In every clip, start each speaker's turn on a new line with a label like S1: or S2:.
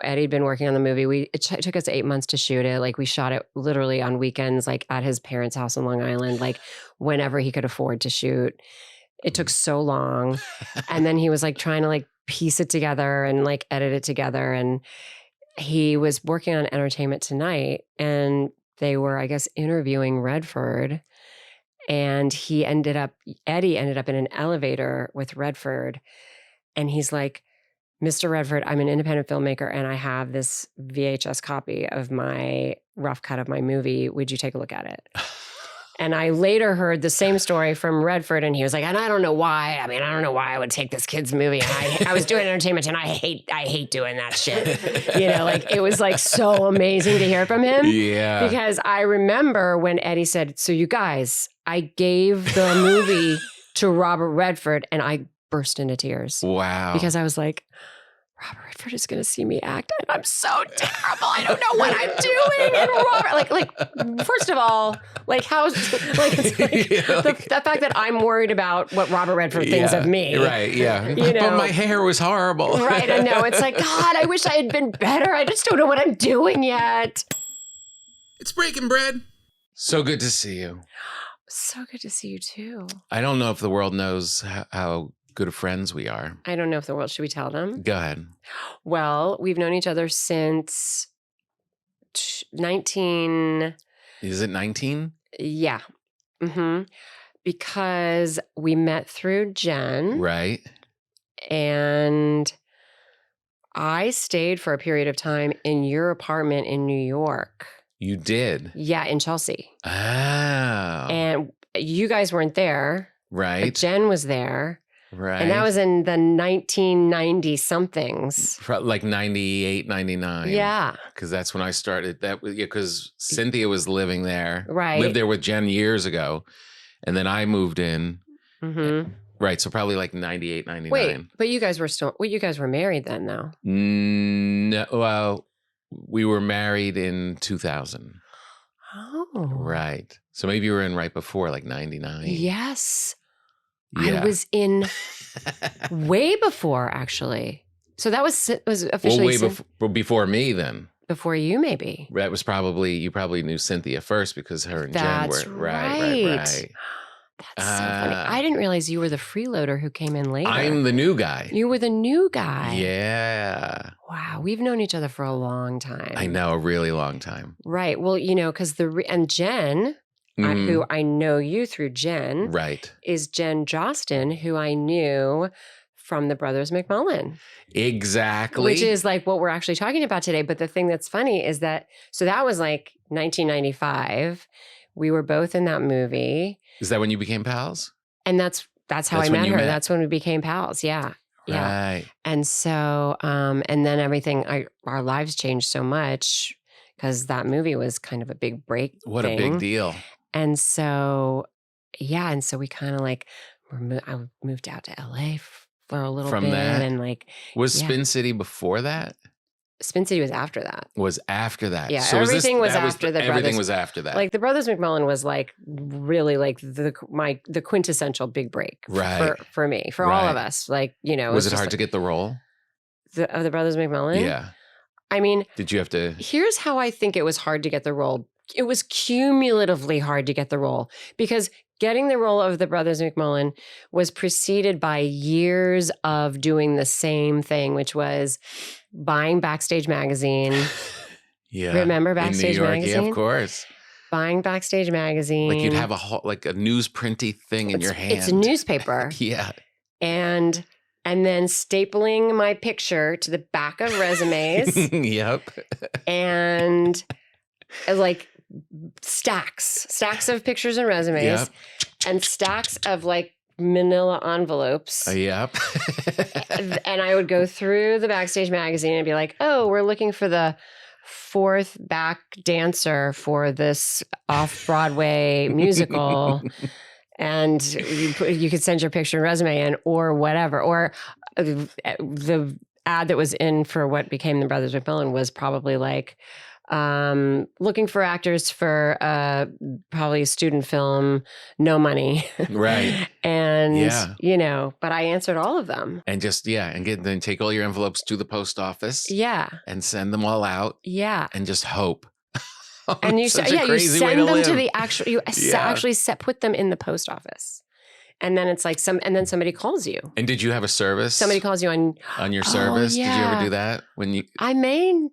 S1: Eddie'd been working on the movie. It took us 8 months to shoot it. Like we shot it literally on weekends, like at his parents' house in Long Island, like whenever he could afford to shoot. It took so long. And then he was like trying to like piece it together and like edit it together. And he was working on Entertainment Tonight, and they were, I guess, interviewing Redford. And Eddie ended up in an elevator with Redford. And he's like, Mr. Redford, I'm an independent filmmaker and I have this VHS copy of my rough cut of my movie. Would you take a look at it? And I later heard the same story from Redford, and he was like, and I don't know why. I mean, I don't know why I would take this kid's movie. And I was doing Entertainment, and I hate doing that shit. You know, like it was like so amazing to hear from him.
S2: Yeah.
S1: Because I remember when Eddie said, so you guys, I gave the movie to Robert Redford, and I burst into tears.
S2: Wow.
S1: Because I was like, Robert Redford is going to see me act, and I'm so terrible. I don't know what I'm doing. And Robert, like, first of all, like, how's, like, it's like, the fact that I'm worried about what Robert Redford thinks of me.
S2: Right, yeah.
S1: You know?
S2: But my hair was horrible.
S1: Right, I know. It's like, God, I wish I had been better. I just don't know what I'm doing yet.
S3: It's breaking bread.
S2: So good to see you.
S1: So good to see you, too.
S2: I don't know if the world knows how good of friends we are.
S1: I don't know if the world, should we tell them?
S2: Go ahead.
S1: Well, we've known each other since 19...
S2: Is it 19?
S1: Yeah. Mm-hmm. Because we met through Jen.
S2: Right.
S1: And I stayed for a period of time in your apartment in New York.
S2: You did?
S1: Yeah, in Chelsea.
S2: Oh.
S1: And you guys weren't there.
S2: Right.
S1: But Jen was there.
S2: Right.
S1: And that was in the 1990 somethings.
S2: Like 98, 99.
S1: Yeah.
S2: Because that's when I started. That because Cynthia was living there.
S1: Right.
S2: Lived there with Jen years ago. And then I moved in.
S1: Mm-hmm.
S2: Right. So probably like 98, 99.
S1: Wait, but you guys were married then, though.
S2: No, well, we were married in 2000.
S1: Oh.
S2: Right. So maybe you were in right before, like 99.
S1: Yes.
S2: Yeah.
S1: I was in way before, actually. So that was officially
S2: before me then.
S1: Before you, maybe.
S2: That was you probably knew Cynthia first because her and Jen were. Right.
S1: That's so funny. I didn't realize you were the freeloader who came in later.
S2: I'm the new guy.
S1: You were the new guy.
S2: Yeah.
S1: Wow. We've known each other for a long time.
S2: I know, a really long time.
S1: Right. Well, you know, because and Jen, who I know you through Jen.
S2: Right.
S1: Is Jen Jostin, who I knew from the Brothers McMullen.
S2: Exactly.
S1: Which is like what we're actually talking about today. But the thing that's funny is that was like 1995. We were both in that movie.
S2: Is that when you became pals?
S1: And that's how I met her. That's when we became pals. Yeah. Yeah.
S2: Right.
S1: And so, and then our lives changed so much because that movie was kind of a big break.
S2: What a big deal.
S1: And so, yeah. And so we kind of like, I moved out to LA for a little bit.
S2: That?
S1: And like.
S2: Was Spin City before that?
S1: Spin City was after that.
S2: Was after that.
S1: Yeah,
S2: so
S1: everything was after the Brothers.
S2: Everything was after that.
S1: Like the Brothers McMullen was like really like the quintessential big break for me, for all of us. Like, you know.
S2: Was it hard to get the role?
S1: Of the Brothers McMullen?
S2: Yeah.
S1: I mean.
S2: Did you have to?
S1: Here's how I think it was hard to get the role. It was cumulatively hard to get the role because getting the role of the Brothers McMullen was preceded by years of doing the same thing, which was buying Backstage Magazine.
S2: Yeah.
S1: Remember Backstage
S2: in New York?
S1: Magazine?
S2: Yeah, of course.
S1: Buying Backstage Magazine.
S2: Like you'd have a newsprinty thing in your hand.
S1: It's a newspaper.
S2: Yeah.
S1: And then stapling my picture to the back of resumes.
S2: Yep.
S1: And like stacks of pictures and resumes.
S2: Yep.
S1: And stacks of like manila envelopes.
S2: Yep.
S1: And I would go through the Backstage Magazine and be like, oh, we're looking for the 4th back dancer for this off-Broadway musical. And you could send your picture and resume in or whatever. Or the ad that was in for what became the Brothers McMullen was probably like, looking for actors for probably a student film, no money.
S2: Right.
S1: And, but I answered all of them.
S2: And just, then take all your envelopes to the post office.
S1: Yeah.
S2: And send them all out.
S1: Yeah.
S2: And just hope.
S1: And you
S2: you
S1: send them to the actual, actually put them in the post office. And then it's like somebody calls you.
S2: And did you have a service?
S1: Somebody calls you on
S2: your service? Yeah. Did you ever do that?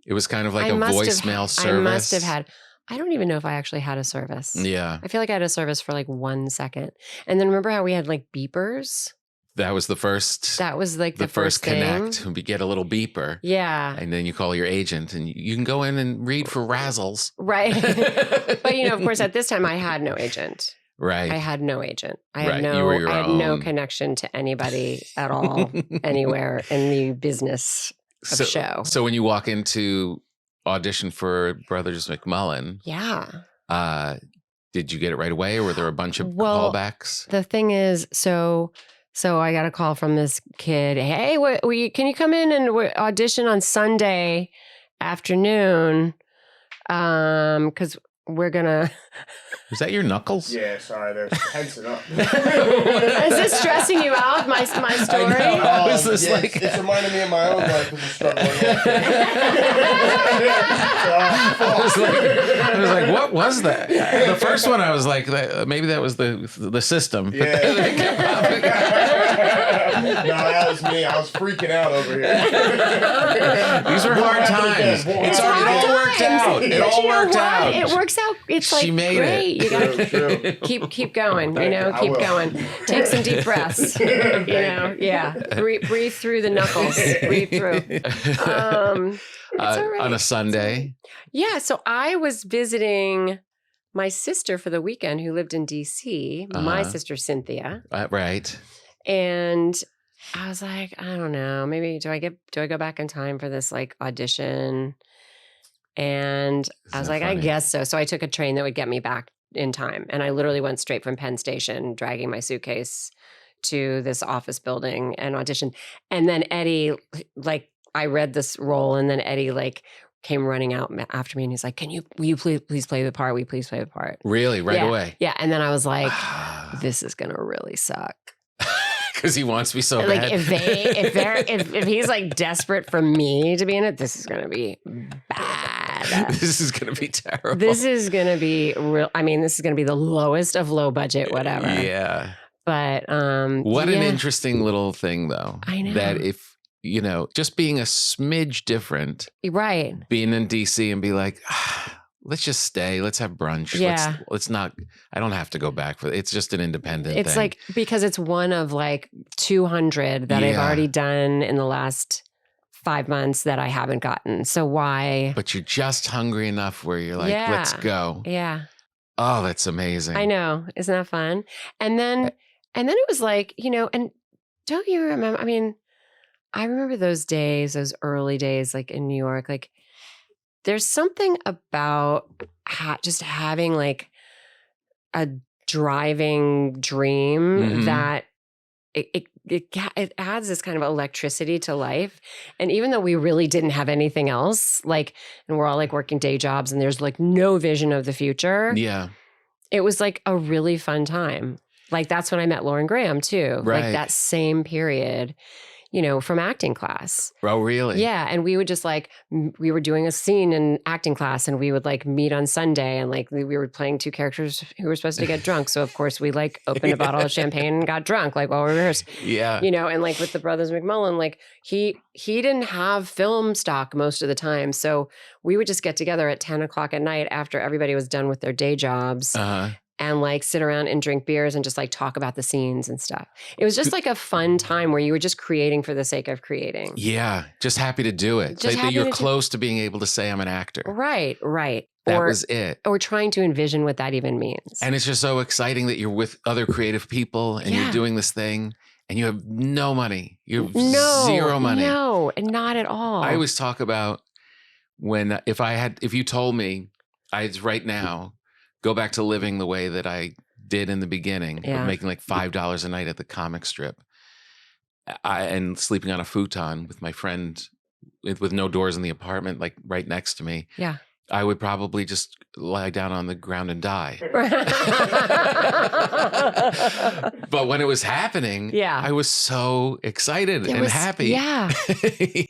S2: It was kind of like a voicemail service.
S1: I must have had. I don't even know if I actually had a service.
S2: Yeah.
S1: I feel like I had a service for like 1 second. And then remember how we had like beepers?
S2: That was the first.
S1: That was like the
S2: first
S1: thing.
S2: connect. We get a little beeper.
S1: Yeah.
S2: And then you call your agent and you can go in and read for razzles.
S1: Right. But of course, at this time I had no agent.
S2: Right.
S1: I had no agent. I
S2: right.
S1: had no.
S2: You were your
S1: I had
S2: own.
S1: no connection to anybody at all, anywhere in the business of show.
S2: So when you walk into audition for Brothers McMullen, did you get it right away, or were there a bunch of callbacks?
S1: The thing is, so I got a call from this kid. Hey, can you come in and audition on Sunday afternoon? Because we're gonna.
S2: Was that your knuckles?
S4: Yeah, sorry, they're tensing up.
S1: Is this stressing you out? My story?
S2: I was just like...
S4: It's reminding me of my own life as a struggling
S2: I was like, what was that? The first one, I was like, maybe that was the system.
S4: Yeah. No, that was me. I was freaking out over here.
S2: These were hard times. It all worked out. It all worked out.
S1: It works out. It's
S2: she made
S1: great.
S2: It.
S1: You gotta keep going. Keep going. Take some deep breaths. Breathe through the knuckles. Breathe through. It's all right.
S2: On a Sunday.
S1: Yeah. So I was visiting my sister for the weekend, who lived in DC. My sister Cynthia.
S2: Right.
S1: And I was like, I don't know. Maybe do I go back in time for this like audition? And I was like, funny? I guess so. So I took a train that would get me back in time. And I literally went straight from Penn Station, dragging my suitcase to this office building and auditioned. And then Eddie, like, I read this role, and then Eddie, like, came running out after me, and he's like, will you please play the part? Will you please play the part?
S2: Really? Right away?
S1: Yeah. And then I was like, this is going to really suck.
S2: Because he wants me so
S1: like
S2: bad.
S1: If he's like desperate for me to be in it, this is gonna be bad.
S2: This is gonna be terrible.
S1: This is gonna be real. I mean, this is gonna be the lowest of low budget, whatever.
S2: Yeah.
S1: But
S2: what an interesting little thing, though.
S1: I know
S2: that if just being a smidge different,
S1: right?
S2: Being in DC and be like, let's just stay. Let's have brunch.
S1: Yeah.
S2: Let's not. I don't have to go back for it. It's just an independent
S1: It's
S2: thing.
S1: like, because it's one of like 200 that I've already done in the last 5 months that I haven't gotten. So why?
S2: But you're just hungry enough where you're like, let's go.
S1: Yeah.
S2: Oh, that's amazing.
S1: I know. Isn't that fun? And then it was like, and don't you remember? I mean, I remember those days, those early days, like in New York, like, there's something about just having like a driving dream that it adds this kind of electricity to life. And even though we really didn't have anything else, like, and we're all like working day jobs and there's like no vision of the future.
S2: Yeah.
S1: It was like a really fun time. Like, that's when I met Lauren Graham too.
S2: Right.
S1: Like that same period. From acting class.
S2: Oh, really?
S1: Yeah. And we would just like, we were doing a scene in acting class, and we would like meet on Sunday, and like we were playing two characters who were supposed to get drunk. So of course we like opened a bottle of champagne and got drunk like while we rehearsed.
S2: Yeah.
S1: And like with the Brothers McMullen, like he didn't have film stock most of the time. So we would just get together at 10 o'clock at night after everybody was done with their day jobs. And like sit around and drink beers and just like talk about the scenes and stuff. It was just like a fun time where you were just creating for the sake of creating.
S2: Yeah. Just happy to do it. Like that you're close to being able to say I'm an actor.
S1: Right.
S2: That was it.
S1: Or trying to envision what that even means.
S2: And it's just so exciting that you're with other cretive people and you're doing this thing and you have no money. You have zero money.
S1: No, and not at all.
S2: I always talk about if you told me right now, go back to living the way that I did in the beginning of making like $5 a night at the comic strip and sleeping on a futon with my friend with no doors in the apartment, like right next to me.
S1: Yeah.
S2: I would probably just lie down on the ground and die. But when it was happening,
S1: Yeah.
S2: I was so excited and happy.
S1: Yeah.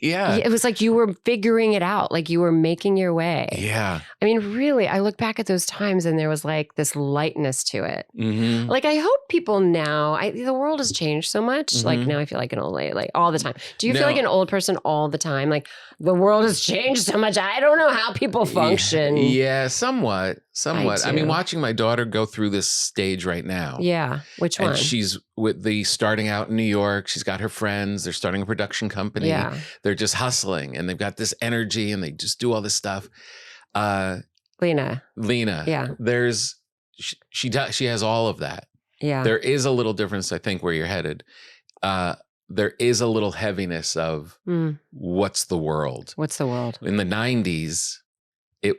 S2: Yeah.
S1: It was like you were figuring it out, like you were making your way.
S2: Yeah.
S1: I mean, really, I look back at those times and there was like this lightness to it.
S2: Mm-hmm.
S1: Like, I hope people now, the world has changed so much.
S2: Mm-hmm.
S1: Like, now I feel like an old lady, like all the time. Do you feel like an old person all the time? Like, the world has changed so much. I don't know how people function.
S2: Yeah, somewhat. I mean,
S1: do.
S2: watching my daughter go through this stage right now.
S1: Yeah. Which one?
S2: And she's starting out in New York. She's got her friends. They're starting a production company.
S1: Yeah.
S2: They're just hustling and they've got this energy and they just do all this stuff.
S1: Lena.
S2: Yeah. She has all of that.
S1: Yeah.
S2: There is a little difference, I think, where you're headed. There is a little heaviness of what's the world?
S1: What's the world?
S2: In the 90s, there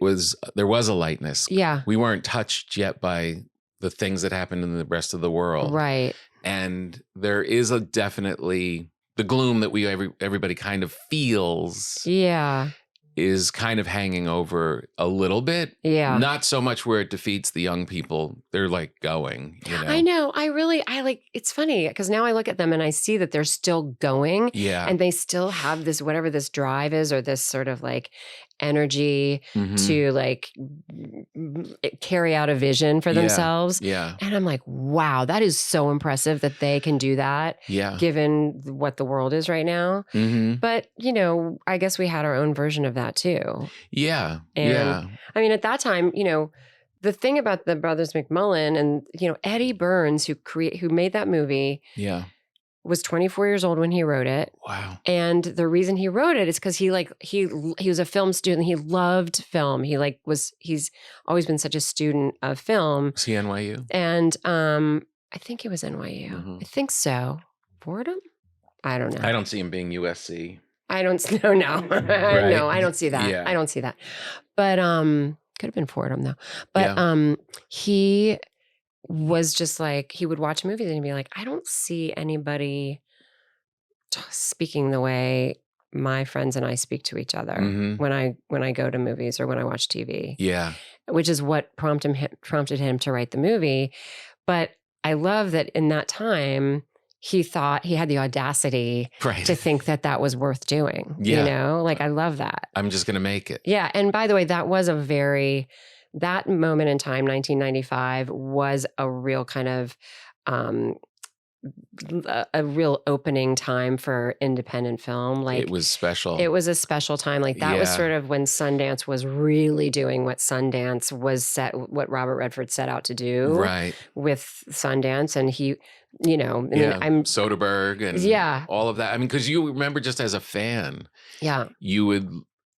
S2: was a lightness.
S1: Yeah.
S2: We weren't touched yet by the things that happened in the rest of the world.
S1: Right.
S2: And there is definitely the gloom that everybody kind of feels.
S1: Yeah.
S2: Is kind of hanging over a little bit.
S1: Yeah.
S2: Not so much where it defeats the young people. They're like going, you know.
S1: I know. I like, it's funny because now I look at them and I see that they're still going.
S2: Yeah.
S1: And they still have this, whatever this drive is, or this sort of like energy to like carry out a vision for themselves.
S2: Yeah.
S1: And I'm like, wow, that is so impressive that they can do that.
S2: Yeah.
S1: Given what the world is right now. But, you know, I guess we had our own version of that too.
S2: Yeah.
S1: And I mean, at that time, you know, the thing about the brothers McMullen and, you know, Eddie Burns, who made that movie. Yeah. Was 24 years old when he wrote it.
S2: Wow.
S1: And the reason he wrote it is because he was a film student. He loved film. He's always been such a student of film.
S2: Was he NYU?
S1: And I think he was NYU. I think so. Fordham? I don't know.
S2: I don't see him being USC.
S1: I don't no.
S2: Right?
S1: No, I don't see that.
S2: Yeah.
S1: I don't see that. But could have been Fordham though. But he was just like, he would watch movies and he'd be like, I don't see anybody speaking the way my friends and I speak to each other when I go to movies or when I watch TV. Yeah. Which is what prompted him to write the movie. But I love that in that time, he thought he had the audacity to think that was worth doing. Yeah. You know, like I love that.
S2: I'm just going to make it.
S1: Yeah. And by the way, that was that moment in time, 1995, was a real kind of a real opening time for independent film. Like
S2: it was special.
S1: It was a special time. Like that was sort of when Sundance was really doing what what Robert Redford set out to do with Sundance. And he, you know, I'm
S2: Soderbergh and all of that. I mean, because you remember just as a fan,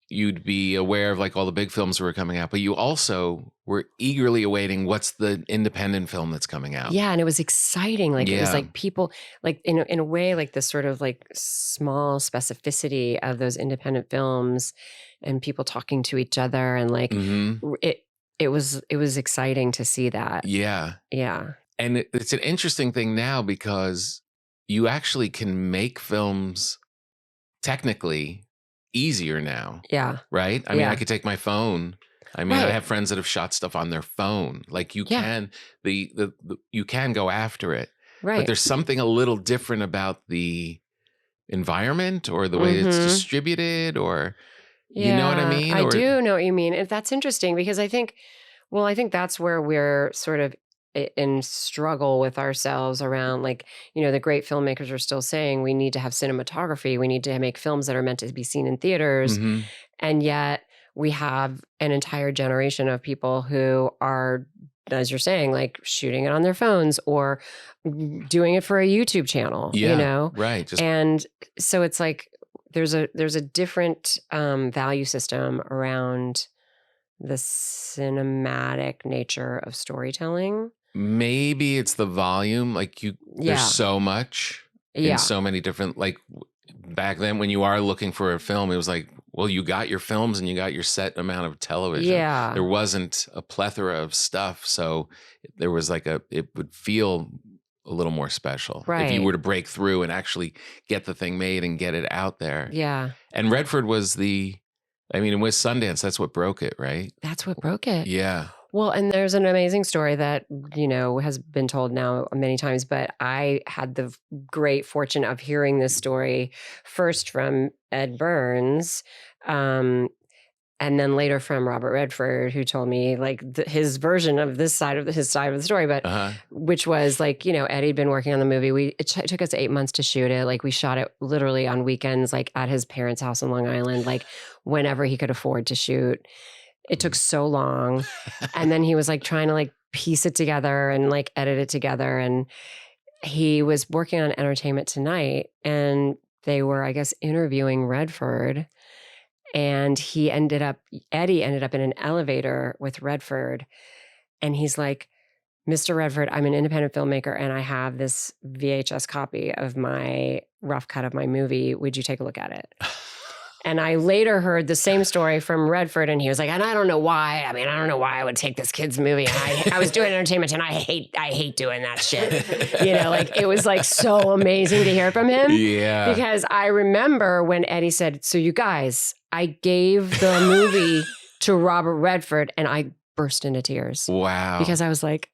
S2: you'd be aware of like all the big films that were coming out, but you also were eagerly awaiting what's the independent film that's coming out.
S1: Yeah. And it was exciting. Like it was like people like in a way, like this sort of like small specificity of those independent films and people talking to each other. And like it was exciting to see that. Yeah. Yeah.
S2: And it's an interesting thing now because you actually can make films technically easier now. Yeah. Right? I mean, I could take my phone. I mean, I have friends that have shot stuff on their phone. Like you can, you can go after it. Right. But there's something a little different about the environment or the way it's distributed or, you know what I mean?
S1: I do know what you mean. And that's interesting because I think that's where we're sort of in struggle with ourselves around like, you know, the great filmmakers are still saying we need to have cinematography. We need to make films that are meant to be seen in theaters. And yet we have an entire generation of people who are, as you're saying, like shooting it on their phones or doing it for a YouTube channel, you know?
S2: Right.
S1: And so it's like, there's a different value system around the cinematic nature of storytelling.
S2: Maybe it's the volume. Like there's so much in so many different, like back then when you are looking for a film, it was like, well, you got your films and you got your set amount of television. Yeah. There wasn't a plethora of stuff. So there was like it would feel a little more special. Right. If you were to break through and actually get the thing made and get it out there. Yeah. And Redford was the I mean, with Sundance, that's what broke it, right?
S1: That's what broke it.
S2: Yeah.
S1: Well, and there's an amazing story that, has been told now many times, but I had the great fortune of hearing this story first from Ed Burns, and then later from Robert Redford, who told me like his version of his side of the story, but which was like, Eddie'd been working on the movie. It took us 8 months to shoot it. Like we shot it literally on weekends, like at his parents' house in Long Island, like whenever he could afford to shoot. It took so long. And then he was like trying to like piece it together and like edit it together. And he was working on Entertainment Tonight, and they were, I guess, interviewing Redford. And Eddie ended up in an elevator with Redford. And he's like, Mr. Redford, I'm an independent filmmaker and I have this VHS copy of my rough cut of my movie. Would you take a look at it? And I later heard the same story from Redford, and he was like, and I don't know why. I mean, I don't know why I would take this kid's movie. And I was doing Entertainment, and I hate doing that shit. Like it was like so amazing to hear from him.
S2: Yeah.
S1: Because I remember when Eddie said, so you guys, I gave the movie to Robert Redford, and I burst into tears.
S2: Wow.
S1: Because I was like,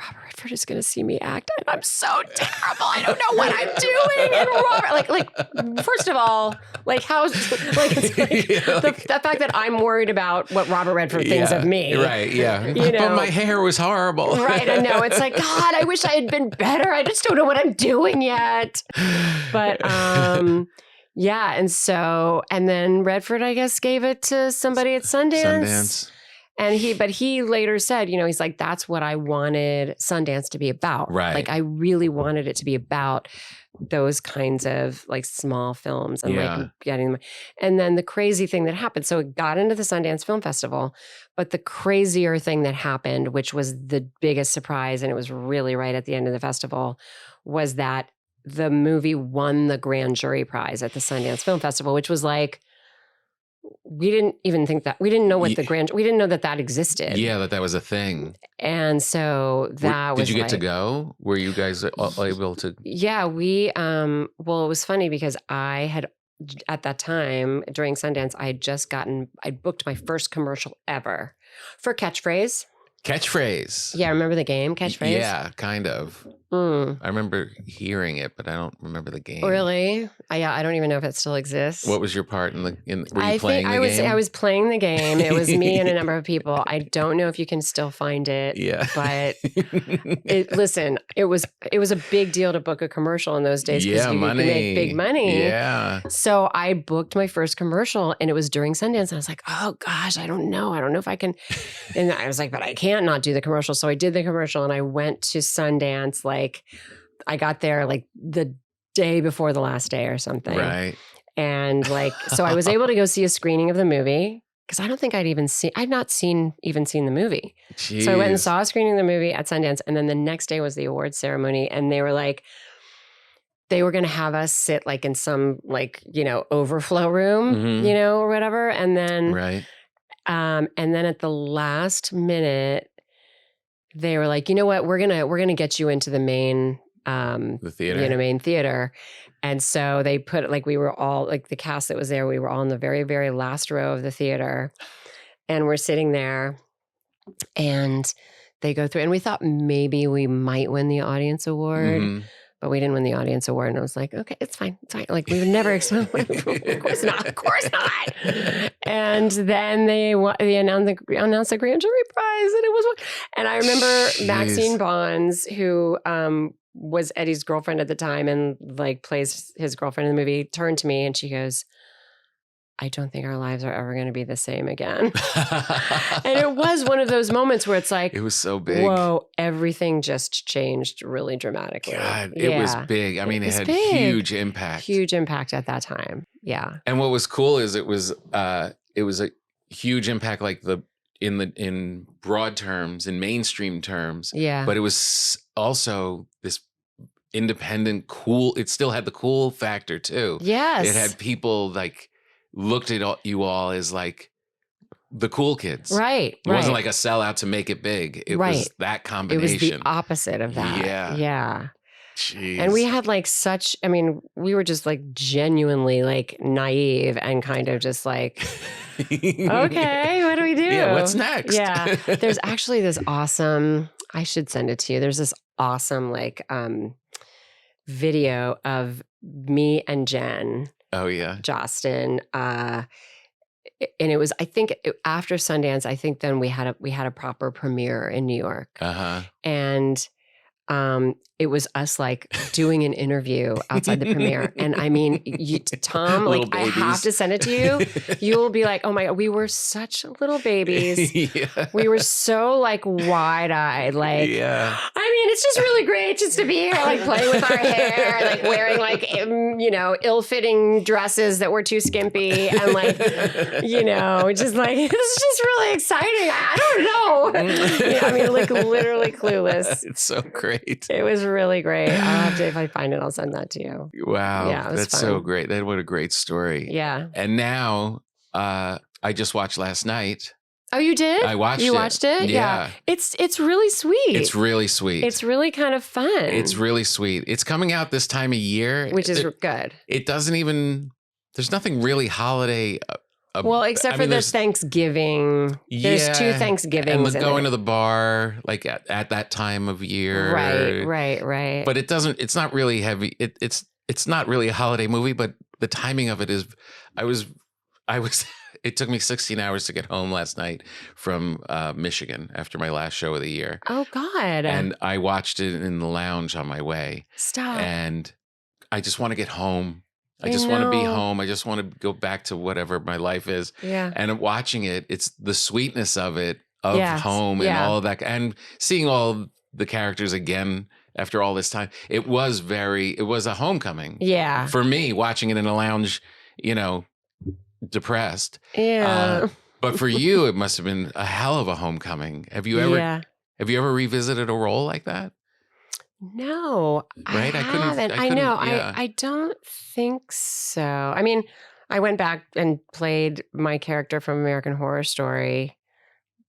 S1: Robert Redford is going to see me act, and I'm so terrible. I don't know what I'm doing. And Robert, first of all, like how, like, it's like the fact that I'm worried about what Robert Redford thinks of me.
S2: Right. Yeah. But my hair was horrible.
S1: Right. I know. It's like, God, I wish I had been better. I just don't know what I'm doing yet. But, yeah. And then Redford, I guess, gave it to somebody at Sundance. And he later said, he's like, that's what I wanted Sundance to be about.
S2: Right.
S1: Like I really wanted it to be about those kinds of like small films and like getting them. And then the crazy thing that happened, so it got into the Sundance Film Festival, but the crazier thing that happened, which was the biggest surprise, and it was really right at the end of the festival, was that the movie won the grand jury prize at the Sundance Film Festival, which was like, we didn't even think that. We didn't know what we didn't know that existed.
S2: Yeah, that was a thing.
S1: And so that was.
S2: Did you get to go? Were you guys able to?
S1: Yeah, we, well, it was funny because I had, at that time during Sundance, I booked my first commercial ever for Catchphrase.
S2: Catchphrase.
S1: Yeah, remember the game, Catchphrase?
S2: Yeah, kind of. I remember hearing it, but I don't remember the game.
S1: Really? I don't even know if it still exists.
S2: What was your part were you playing the game?
S1: I was playing the game. It was me and a number of people. I don't know if you can still find it.
S2: Yeah.
S1: But listen, it was a big deal to book a commercial in those days because you could make big money.
S2: Yeah.
S1: So I booked my first commercial, and it was during Sundance. And I was like, oh gosh, I don't know if I can. And I was like, but I can't not do the commercial. So I did the commercial, and I went to Sundance. Like I got there like the day before the last day or something.
S2: Right.
S1: And like, so I was able to go see a screening of the movie because I don't think I'd not seen the movie.
S2: Jeez.
S1: So I went and saw a screening of the movie at Sundance. And then the next day was the awards ceremony. And they were like, they were going to have us sit like in some like, overflow room, or whatever. And then,
S2: right.
S1: And then at the last minute, they were like, you know what, we're gonna get you into the main,
S2: the theater,
S1: main theater. And so they put like, we were all like the cast that was there. We were all in the very, very last row of the theater, and we're sitting there, and they go through, and we thought maybe we might win the audience award. But we didn't win the audience award. And I was like, okay, it's fine. It's fine. Like we would never expect, of course not. Of course not. And then they announced the grand jury prize, and it was, and I remember Maxine Bonds, who was Eddie's girlfriend at the time and like plays his girlfriend in the movie, turned to me and she goes, I don't think our lives are ever going to be the same again. And it was one of those moments where it's like,
S2: it was so big.
S1: Whoa, everything just changed really dramatically.
S2: God, it was big. I mean, it had huge impact.
S1: Huge impact at that time. Yeah.
S2: And what was cool is it was a huge impact, like in broad terms, in mainstream terms.
S1: Yeah.
S2: But it was also this independent, cool. It still had the cool factor too.
S1: Yes.
S2: It had people like looked at you all as like the cool kids.
S1: Right.
S2: It wasn't like a sellout to make it big. It was that combination.
S1: It was the opposite of that.
S2: Yeah.
S1: Yeah.
S2: Jeez.
S1: And we had like we were just like genuinely like naive and kind of just like, okay, what do we do?
S2: Yeah, what's next?
S1: Yeah. There's actually this awesome, I should send it to you. There's this awesome like video of me and Jen.
S2: Oh, yeah.
S1: Justin. And it was, I think after Sundance, I think then we had a proper premiere in New York.
S2: Uh-huh.
S1: And it was us like doing an interview outside the premiere. And I mean, Tom, like I have to send it to you. You'll be like, oh my God, we were such little babies. Yeah. We were so like wide-eyed. Like, yeah. I mean, it's just really great just to be here, like playing with our hair, like wearing like, ill-fitting dresses that were too skimpy. And like, just like, this is just really exciting. I don't know. I mean, like literally clueless.
S2: It's so great.
S1: It was really great. I'll have to, if I find it, I'll send that to you.
S2: Wow.
S1: Yeah, it was
S2: that's
S1: fun.
S2: so great. What a great story.
S1: Yeah.
S2: And now I just watched last night.
S1: Oh, you did?
S2: I watched it.
S1: You watched it?
S2: Yeah.
S1: It's really sweet.
S2: It's really sweet.
S1: It's really kind of fun.
S2: It's really sweet. It's coming out this time of year.
S1: Which is good.
S2: It doesn't even, there's nothing really holiday.
S1: Well, except for the Thanksgiving. There's 2 Thanksgivings.
S2: And going to the bar, like at that time of year.
S1: Right.
S2: But it's not really heavy. It's not really a holiday movie, but the timing of it is, it took me 16 hours to get home last night from Michigan after my last show of the year.
S1: Oh, God.
S2: And I watched it in the lounge on my way.
S1: Stop.
S2: And I just want to get home. I just want to be home. I just want to go back to whatever my life is. Yeah. And watching it, it's the sweetness of it, of home and all of that. And seeing all the characters again after all this time. It was a homecoming. Yeah. For me, watching it in a lounge, depressed. Yeah. But for you, it must have been a hell of a homecoming. Have you ever revisited a role like that?
S1: No, right? I haven't. I know. Yeah. I don't think so. I mean, I went back and played my character from American Horror Story,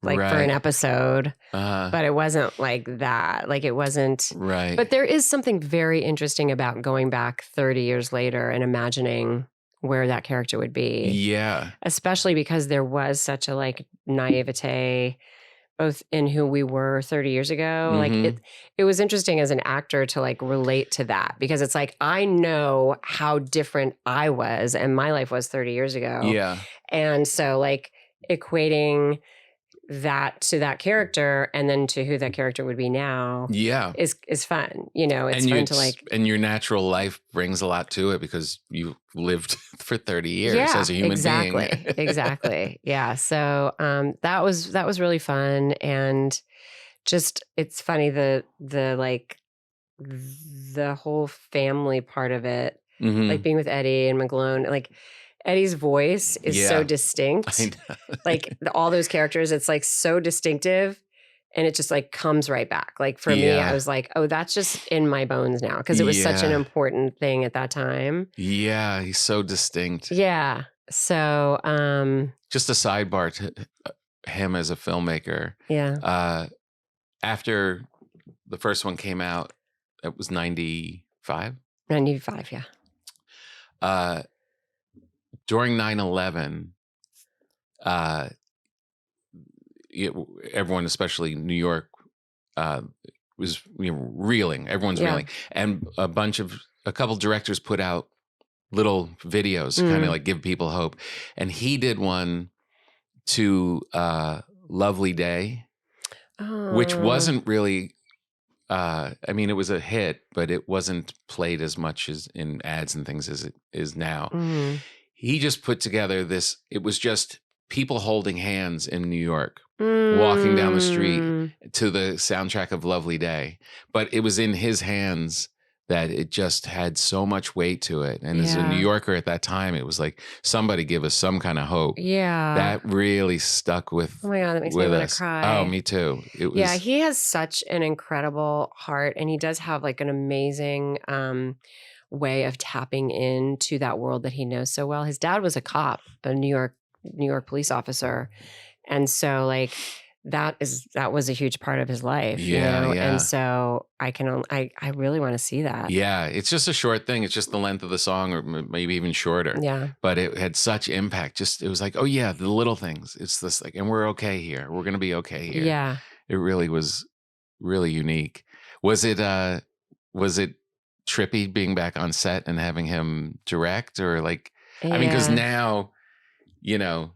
S1: like for an episode, but it wasn't like that. Like it wasn't. Right. But there is something very interesting about going back 30 years later and imagining where that character would be. Yeah. Especially because there was such a like naivete both in who we were 30 years ago. Mm-hmm. Like it was interesting as an actor to like relate to that because it's like, I know how different I was and my life was 30 years ago. Yeah. And so like equating that to that character and then to who that character would be now is fun. It's fun to like. And
S2: your natural life brings a lot to it because you lived for 30 years as a human being.
S1: Exactly. Yeah. So that was really fun. And just, it's funny, the whole family part of it, like being with Eddie and McGlone, like Eddie's voice is so distinct. I know. Like all those characters, it's like so distinctive and it just like comes right back. Like for me, I was like, oh, that's just in my bones now because it was such an important thing at that time. Yeah,
S2: he's so distinct.
S1: Yeah. So
S2: just a sidebar to him as a filmmaker. Yeah. After the first one came out, it was 95?
S1: 95, yeah.
S2: During 9/11, everyone, especially New York, was reeling. Everyone's reeling, and a couple directors put out little videos to kind of like give people hope. And he did one to "Lovely Day," which wasn't really. I mean, it was a hit, but it wasn't played as much as in ads and things as it is now. Mm. He just put together this, it was just people holding hands in New York, walking down the street to the soundtrack of Lovely Day. But it was in his hands that it just had so much weight to it. And as a New Yorker at that time, it was like, somebody give us some kind of hope. Yeah. That really stuck with us.
S1: Oh my God, that makes me want to cry.
S2: Oh, me too.
S1: Yeah, he has such an incredible heart and he does have like an amazing way of tapping into that world that he knows so well. His dad was a cop, a New York police officer. And so like that was a huge part of his life.
S2: Yeah,
S1: you know?
S2: yeah.
S1: And so I really want to see that.
S2: Yeah, it's just a short thing. It's just the length of the song, or maybe even shorter.
S1: Yeah.
S2: But it had such impact. It was like, oh yeah, the little things. It's this like, and we're okay here. We're gonna be okay here.
S1: Yeah.
S2: It really was really unique. Was it trippy being back on set and having him direct, or like, I mean, because now, you know,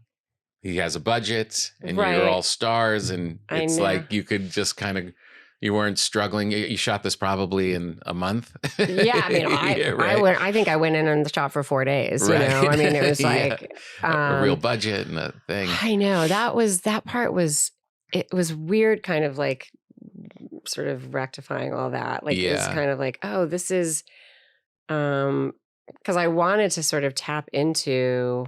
S2: he has a budget and you're all stars, and it's like you could just kind of, you weren't struggling. You shot this probably in a month.
S1: Yeah, I mean, I think I went in on the shot for 4 days. You know, I mean, it was like
S2: a real budget and a thing.
S1: I know that part was, it was weird, kind of like sort of rectifying all that. Like, it's kind of like, oh, this is, because I wanted to sort of tap into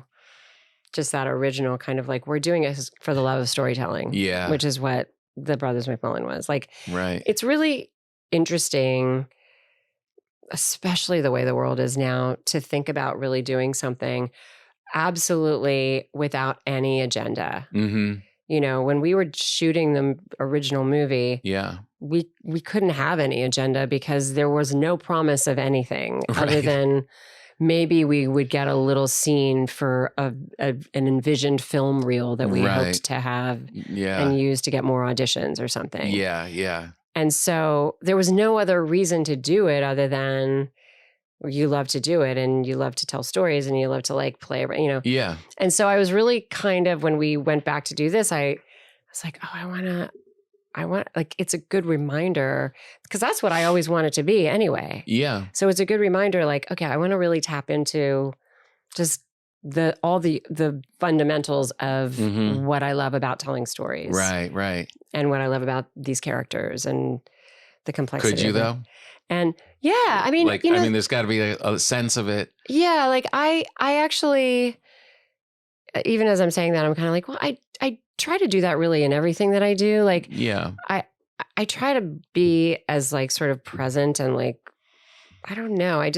S1: just that original kind of like, we're doing it for the love of storytelling.
S2: Yeah.
S1: Which is what the Brothers McMullen was. Like,
S2: right.
S1: It's really interesting, especially the way the world is now, to think about really doing something absolutely without any agenda.
S2: Mm-hmm.
S1: You know, when we were shooting the original movie, we couldn't have any agenda because there was no promise of anything other than maybe we would get a little scene for an envisioned film reel that we hoped to have and use to get more auditions or something.
S2: Yeah, yeah.
S1: And so there was no other reason to do it other than you love to do it and you love to tell stories and you love to like play, you know.
S2: Yeah.
S1: And so I was really kind of, when we went back to do this, I was like, oh, I want, like, it's a good reminder, because that's what I always want it to be anyway.
S2: Yeah.
S1: So it's a good reminder, like, okay, I want to really tap into just all the fundamentals of what I love about telling stories.
S2: Right, right.
S1: And what I love about these characters and the complexity.
S2: Could you though?
S1: And yeah, I mean,
S2: like, I mean, there's got to be a sense of it.
S1: Yeah, like I actually, even as I'm saying that, I'm kind of like, well, I try to do that really in everything that I do. Like, I try to be as like sort of present and like, I don't know. I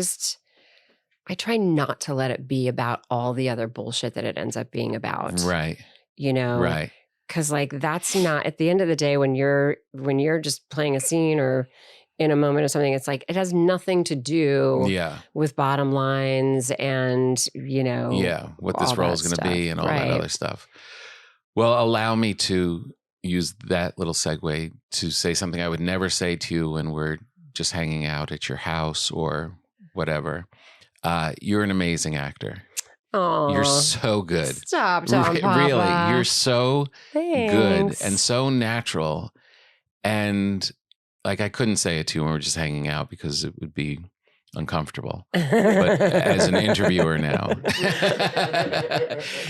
S1: try not to let it be about all the other bullshit that it ends up being about.
S2: Right.
S1: You know?
S2: Right.
S1: Because like, that's not, at the end of the day, when you're just playing a scene or in a moment of something, it's like, it has nothing to do with bottom lines and, you know.
S2: Yeah. What this role is going to be and all that other stuff. Well, allow me to use that little segue to say something I would never say to you when we're just hanging out at your house or whatever. You're an amazing actor.
S1: Oh,
S2: you're so good.
S1: Stop, Papa.
S2: Really, you're so
S1: Thanks.
S2: good and so natural. And like, I couldn't say it to you when we're just hanging out because it would be uncomfortable. But as an interviewer now,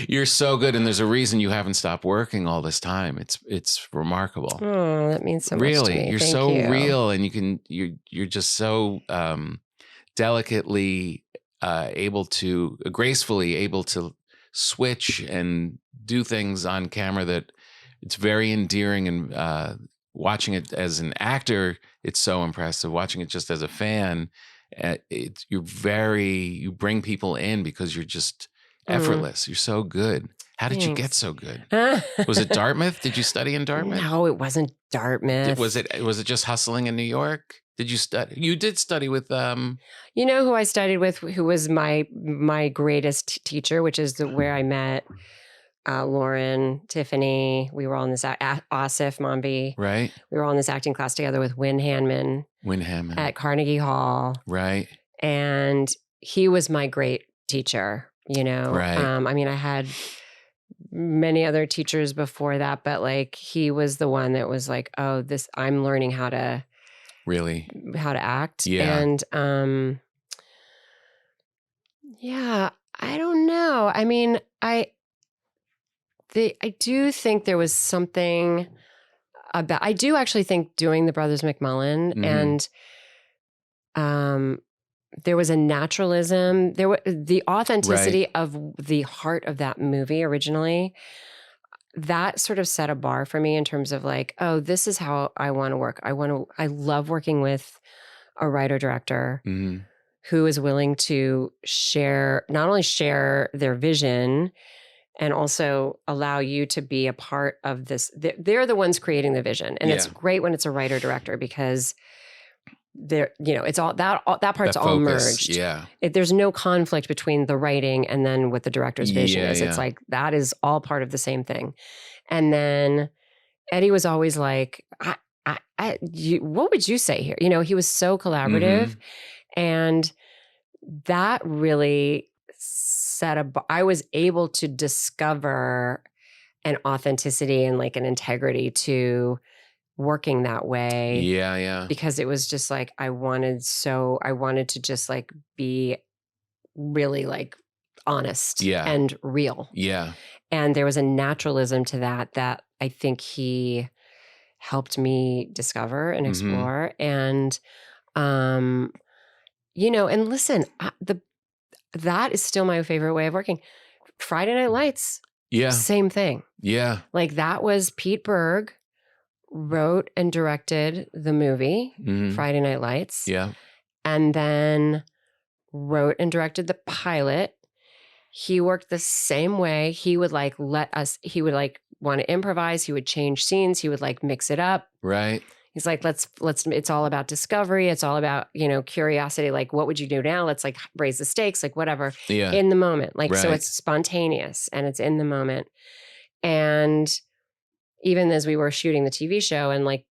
S2: you're so good, and there's a reason you haven't stopped working all this time. It's remarkable.
S1: Oh, that means so much to me.
S2: You're
S1: Thank
S2: so
S1: you.
S2: real, and you're just so delicately gracefully able to switch and do things on camera that it's very endearing. And watching it as an actor, it's so impressive. Watching it just as a fan, you bring people in because you're just effortless. You're so good. How did you get so good? Was it Dartmouth? Did you study in Dartmouth?
S1: No, it wasn't Dartmouth.
S2: Was it just hustling in New York? Did you study? You did study with
S1: You know who I studied with, who was my greatest teacher, which is where I met Lauren, Tiffany. We were all in this Asif Mombi.
S2: Right.
S1: We were all in this acting class together with Wynn Hanman at Carnegie Hall.
S2: Right.
S1: And he was my great teacher, you know.
S2: Right.
S1: I mean, I had many other teachers before that, but like, he was the one that was like, oh, I'm learning how to act.
S2: Yeah.
S1: And yeah, I don't know. I mean, I do think there was something about, I do actually think doing the Brothers McMullen and there was a naturalism, the authenticity of the heart of that movie originally. That sort of set a bar for me in terms of like, oh, this is how I want to work. I love working with a writer-director who is willing to not only share their vision and also allow you to be a part of this. They're the ones creating the vision. And it's great when it's a writer director because they're, it's all that part's all merged.
S2: Yeah.
S1: There's no conflict between the writing and then what the director's vision is. It's like, that is all part of the same thing. And then Eddie was always like, what would you say here? He was so collaborative, and that really I was able to discover an authenticity and like an integrity to working that way.
S2: Yeah.
S1: Because it was just like, I wanted to just like be really like honest and real.
S2: Yeah.
S1: And there was a naturalism to that I think he helped me discover and explore. And, and listen, that is still my favorite way of working. Friday Night Lights.
S2: Yeah.
S1: Same thing.
S2: Yeah.
S1: Like that was Pete Berg wrote and directed the movie, Friday Night Lights.
S2: Yeah.
S1: And then wrote and directed the pilot. He worked the same way. He would like he would like want to improvise. He would change scenes. He would like mix it up.
S2: Right.
S1: He's like, let's, it's all about discovery. It's all about, curiosity. Like, what would you do now? Let's like raise the stakes, like whatever in the moment. Like, so it's spontaneous and it's in the moment. And even as we were shooting the TV show and like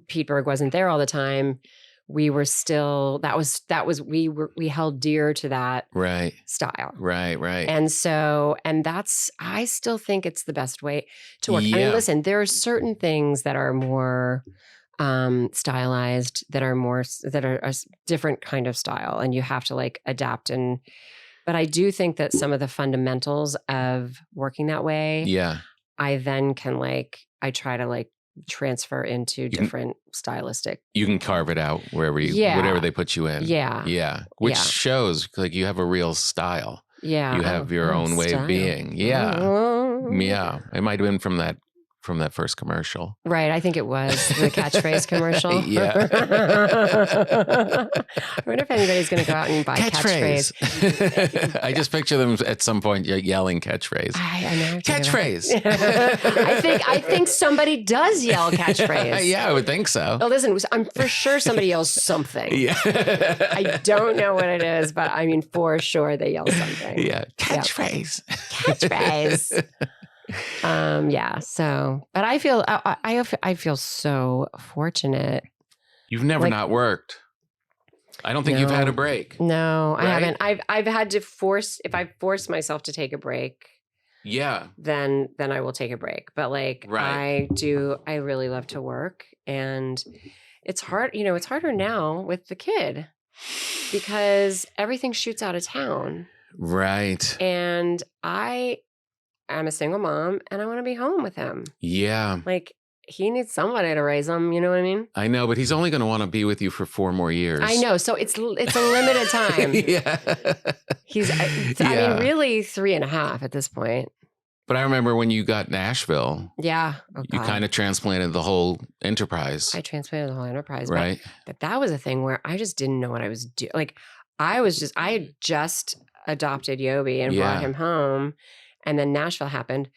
S1: Pete Berg wasn't there all the time, we were still, we held dear to that style. Right. And so, I still think it's the best way to work.
S2: Yeah.
S1: I mean, listen, there are certain things that are more stylized, that are a different kind of style, and you have to like adapt. But I do think that some of the fundamentals of working that way, I then can I try to like transfer into different stylistic.
S2: You can carve it out wherever whatever they put you in. Yeah. Which shows like you have a real style.
S1: Yeah.
S2: You have your own way of being. Yeah. Yeah. It might have been from that first commercial.
S1: Right. I think it was the catchphrase commercial.
S2: Yeah.
S1: I wonder if anybody's going to go out and buy catchphrase.
S2: I just picture them at some point yelling catchphrase.
S1: I know.
S2: Catchphrase.
S1: I think somebody does yell catchphrase.
S2: Yeah, I would think so.
S1: Oh, listen, I'm for sure somebody yells something.
S2: Yeah.
S1: I don't know what it is, but I mean, for sure they yell something.
S2: Yeah. Catchphrase.
S1: Catchphrase. But I feel so fortunate.
S2: You've never not worked. I don't think you've had a break.
S1: No, I haven't. I've had to if I force myself to take a break, then I will take a break. But I really love to work, and it's hard, it's harder now with the kid because everything shoots out of town.
S2: Right.
S1: And I'm a single mom and I want to be home with him.
S2: Yeah.
S1: Like he needs somebody to raise him. You know what I mean?
S2: I know, but he's only going to want to be with you for 4 more years.
S1: I know. So it's a limited time. I mean, really 3.5 at this point.
S2: But I remember when you got Nashville.
S1: Yeah. Oh,
S2: you kind of transplanted the whole enterprise.
S1: I transplanted the whole enterprise.
S2: Right.
S1: But that was a thing where I just didn't know what I was doing. Like I had just adopted Yobi and brought him home. And then Nashville happened.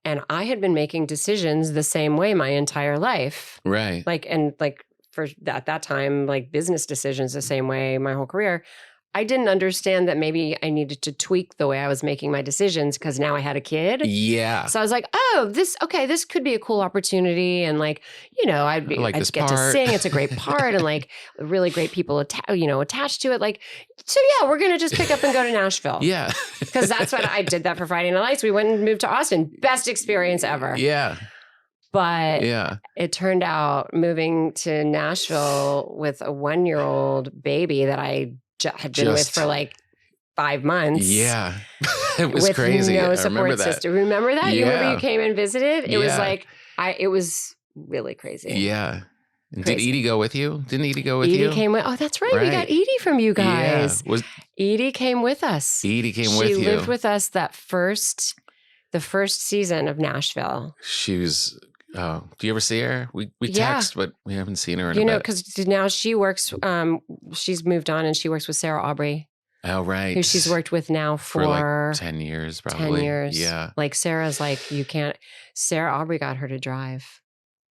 S1: And I had been making decisions the same way my entire life.
S2: Right.
S1: For at that time, business decisions the same way my whole career. I didn't understand that maybe I needed to tweak the way I was making my decisions because now I had a kid.
S2: Yeah.
S1: So I was like, oh, this could be a cool opportunity. And I'd get to sing. It's a great part. And really great people, attached to it. So yeah, we're going to just pick up and go to Nashville.
S2: Yeah.
S1: Because that's what I did that for Friday Night Lights. We went and moved to Austin. Best experience ever.
S2: Yeah.
S1: But it turned out moving to Nashville with a 1-year-old baby that I had been with for 5 months.
S2: Yeah. It was
S1: with
S2: crazy.
S1: No
S2: I
S1: support
S2: remember that.
S1: system. Remember that?
S2: Yeah.
S1: You remember you came and visited? It was it was really crazy.
S2: Yeah. And did Edie go with you? Didn't Edie go with you?
S1: Edie came with, oh, that's right. We got Edie from you guys.
S2: Yeah.
S1: Edie came with us.
S2: Edie came with you.
S1: She lived with us the first season of Nashville.
S2: She was... Oh, do you ever see her? We text, but we haven't seen her in a bit.
S1: Because now she works, she's moved on and she works with Sarah Aubrey.
S2: Oh, right.
S1: who she's worked with now for
S2: like 10 years, probably.
S1: 10 years.
S2: Yeah.
S1: Like Sarah's like, you can't. Sarah Aubrey got her to drive.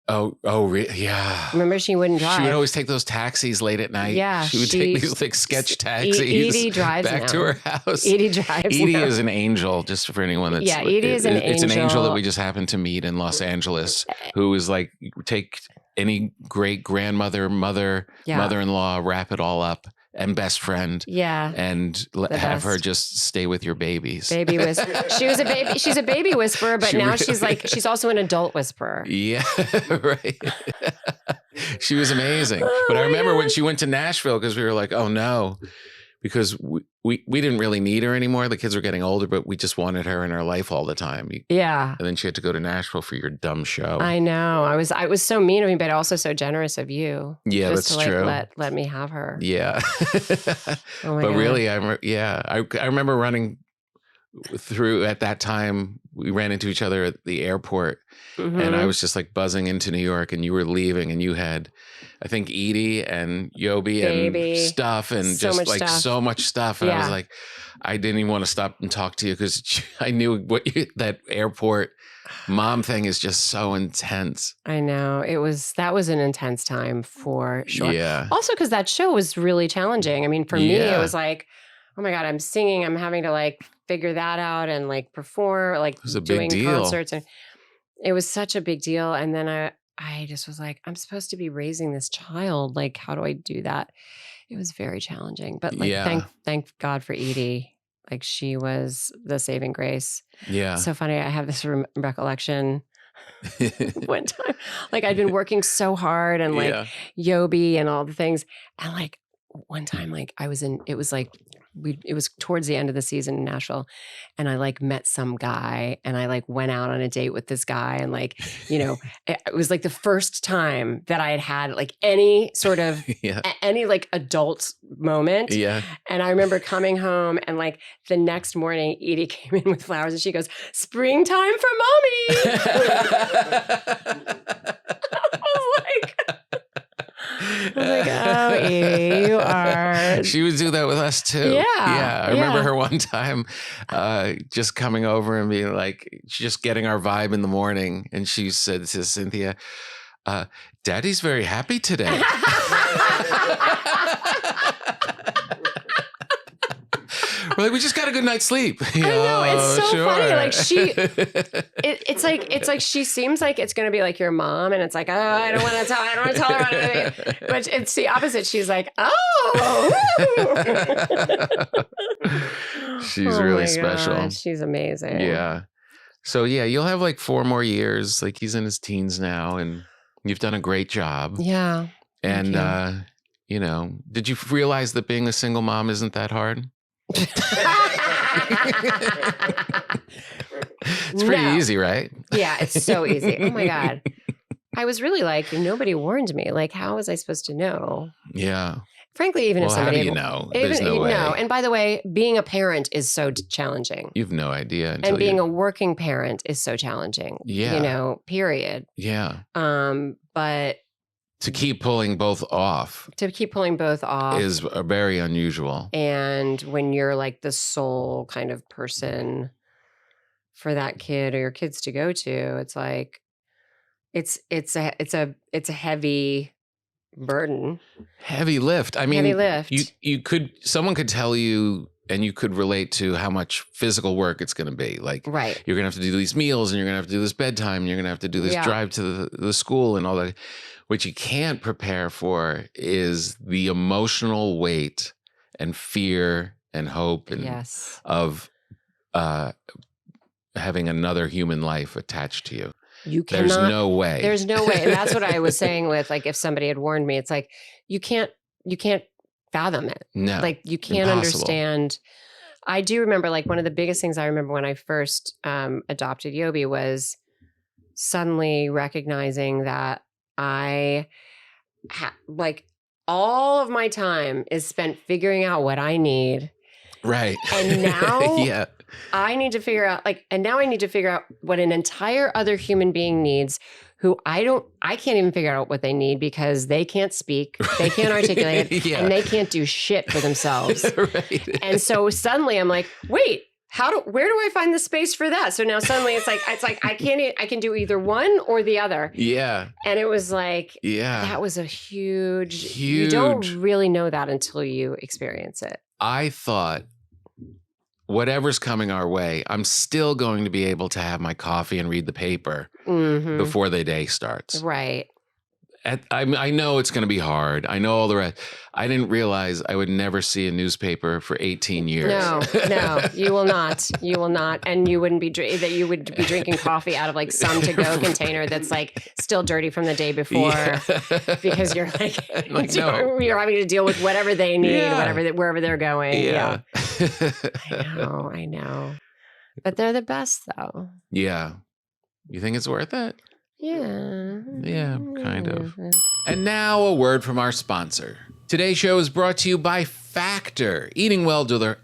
S2: Yeah.
S1: Remember, she wouldn't drive.
S2: She would always take those taxis late at night.
S1: Yeah,
S2: she would take these like sketch taxis.
S1: Edie drives
S2: back
S1: now.
S2: to her house.
S1: Edie drives.
S2: Edie
S1: now.
S2: is an angel, just for anyone that's
S1: Edie is an angel.
S2: It's an angel that we just happened to meet in Los Angeles, who is like take any great grandmother, mother-in-law, wrap it all up. And best friend, and have her just stay with your babies.
S1: Baby whisperer. She was a baby. She's a baby whisperer, but now she's also an adult whisperer.
S2: Yeah, right. She was amazing. But I remember when she went to Nashville, because we were like, oh no, because we didn't really need her anymore. The kids were getting older, but we just wanted her in our life all the time.
S1: Yeah.
S2: And then she had to go to Nashville for your dumb show.
S1: I know. I was so mean of me, but also so generous of you.
S2: Yeah,
S1: just
S2: that's
S1: to,
S2: true.
S1: Let me have her.
S2: Yeah.
S1: Oh my
S2: but
S1: God.
S2: really, I remember running through at that time. We ran into each other at the airport, and I was just like buzzing into New York, and you were leaving, and you had, I think, Edie and Yobi and stuff, and
S1: so
S2: just like
S1: stuff.
S2: so much stuff. And I was like, I didn't even want to stop and talk to you because I knew that airport mom thing is just so intense.
S1: I know. That was an intense time for sure.
S2: Yeah.
S1: Also, because that show was really challenging. I mean, for me, it was like, oh my God, I'm singing. I'm having to like figure that out and like perform, like doing concerts. And it was such a big deal. And then I just was like, I'm supposed to be raising this child. Like, how do I do that? It was very challenging. But like, thank God for Edie. Like, she was the saving grace.
S2: Yeah.
S1: So funny. I have this recollection one time. Like, I'd been working so hard and like Yobi and all the things. And like one time, like it was towards the end of the season in Nashville, and I like met some guy, and I like went out on a date with this guy, and like, you know, it was like the first time that I had like any sort of any like adult moment. Yeah. And I remember coming home, and like the next morning, Edie came in with flowers, and she goes, "Springtime for mommy." I was like, oh, Edie, you are.
S2: She would do that with us too. Yeah. I remember her one time just coming over and being like, just getting our vibe in the morning. And she said to Cynthia, Daddy's very happy today. We're like, we just got a good night's sleep.
S1: I know, it's so funny. Like it's like she seems like it's going to be like your mom, and it's like, oh, I don't want to tell her about anything. But it's the opposite. She's like, oh,
S2: she's really special.
S1: God, she's amazing.
S2: Yeah. So yeah, you'll have like 4 more years. Like, he's in his teens now, and you've done a great job.
S1: Yeah.
S2: And you know, did you realize that being a single mom isn't that hard? It's pretty easy, right?
S1: Yeah, it's so easy. Oh my God. I was really like, nobody warned me. Like, how was I supposed to know?
S2: Yeah.
S1: Frankly, even if somebody...
S2: how do you know? There's no way.
S1: No. And by the way, being a parent is so challenging.
S2: You've no idea.
S1: And being a working parent is so challenging.
S2: Yeah.
S1: You know, period.
S2: Yeah.
S1: But...
S2: To keep pulling both off is very unusual.
S1: And when you're like the sole kind of person for that kid or your kids to go to, it's like it's a heavy burden.
S2: Heavy lift. I mean,
S1: heavy lift.
S2: Someone could tell you, and you could relate to how much physical work it's going to be. Like,
S1: right.
S2: You're going to have to do these meals, and you're going to have to do this bedtime, and you're going to have to do this drive to the school and all that. What you can't prepare for is the emotional weight and fear and hope and of having another human life attached to you. There's no way.
S1: There's no way. And that's what I was saying with, like, if somebody had warned me, it's like, you can't fathom it.
S2: No.
S1: Like, you can't understand. I do remember, like, one of the biggest things I remember when I first adopted Yobi was suddenly recognizing that like all of my time is spent figuring out what I need.
S2: Right.
S1: And now I need to figure out and now I need to figure out what an entire other human being needs who I can't even figure out what they need because they can't speak, they can't articulate it, and they can't do shit for themselves.
S2: Right.
S1: And so suddenly I'm like, wait, where do I find the space for that? So now suddenly it's like I can do either one or the other.
S2: Yeah.
S1: And it was like, that was a huge. You don't really know that until you experience it.
S2: I thought whatever's coming our way, I'm still going to be able to have my coffee and read the paper before the day starts.
S1: Right.
S2: I know it's going to be hard. I know all the rest. I didn't realize I would never see a newspaper for 18 years.
S1: No, you will not. You will not. And you wouldn't be you would be drinking coffee out of some to-go container that's still dirty from the day before because you're you're having to deal with whatever they need, wherever they're going. Yeah. I know. But they're the best though.
S2: Yeah. You think it's worth it? Yeah, kind of. And now a word from our sponsor. Today's show is brought to you by Factor. Eating well during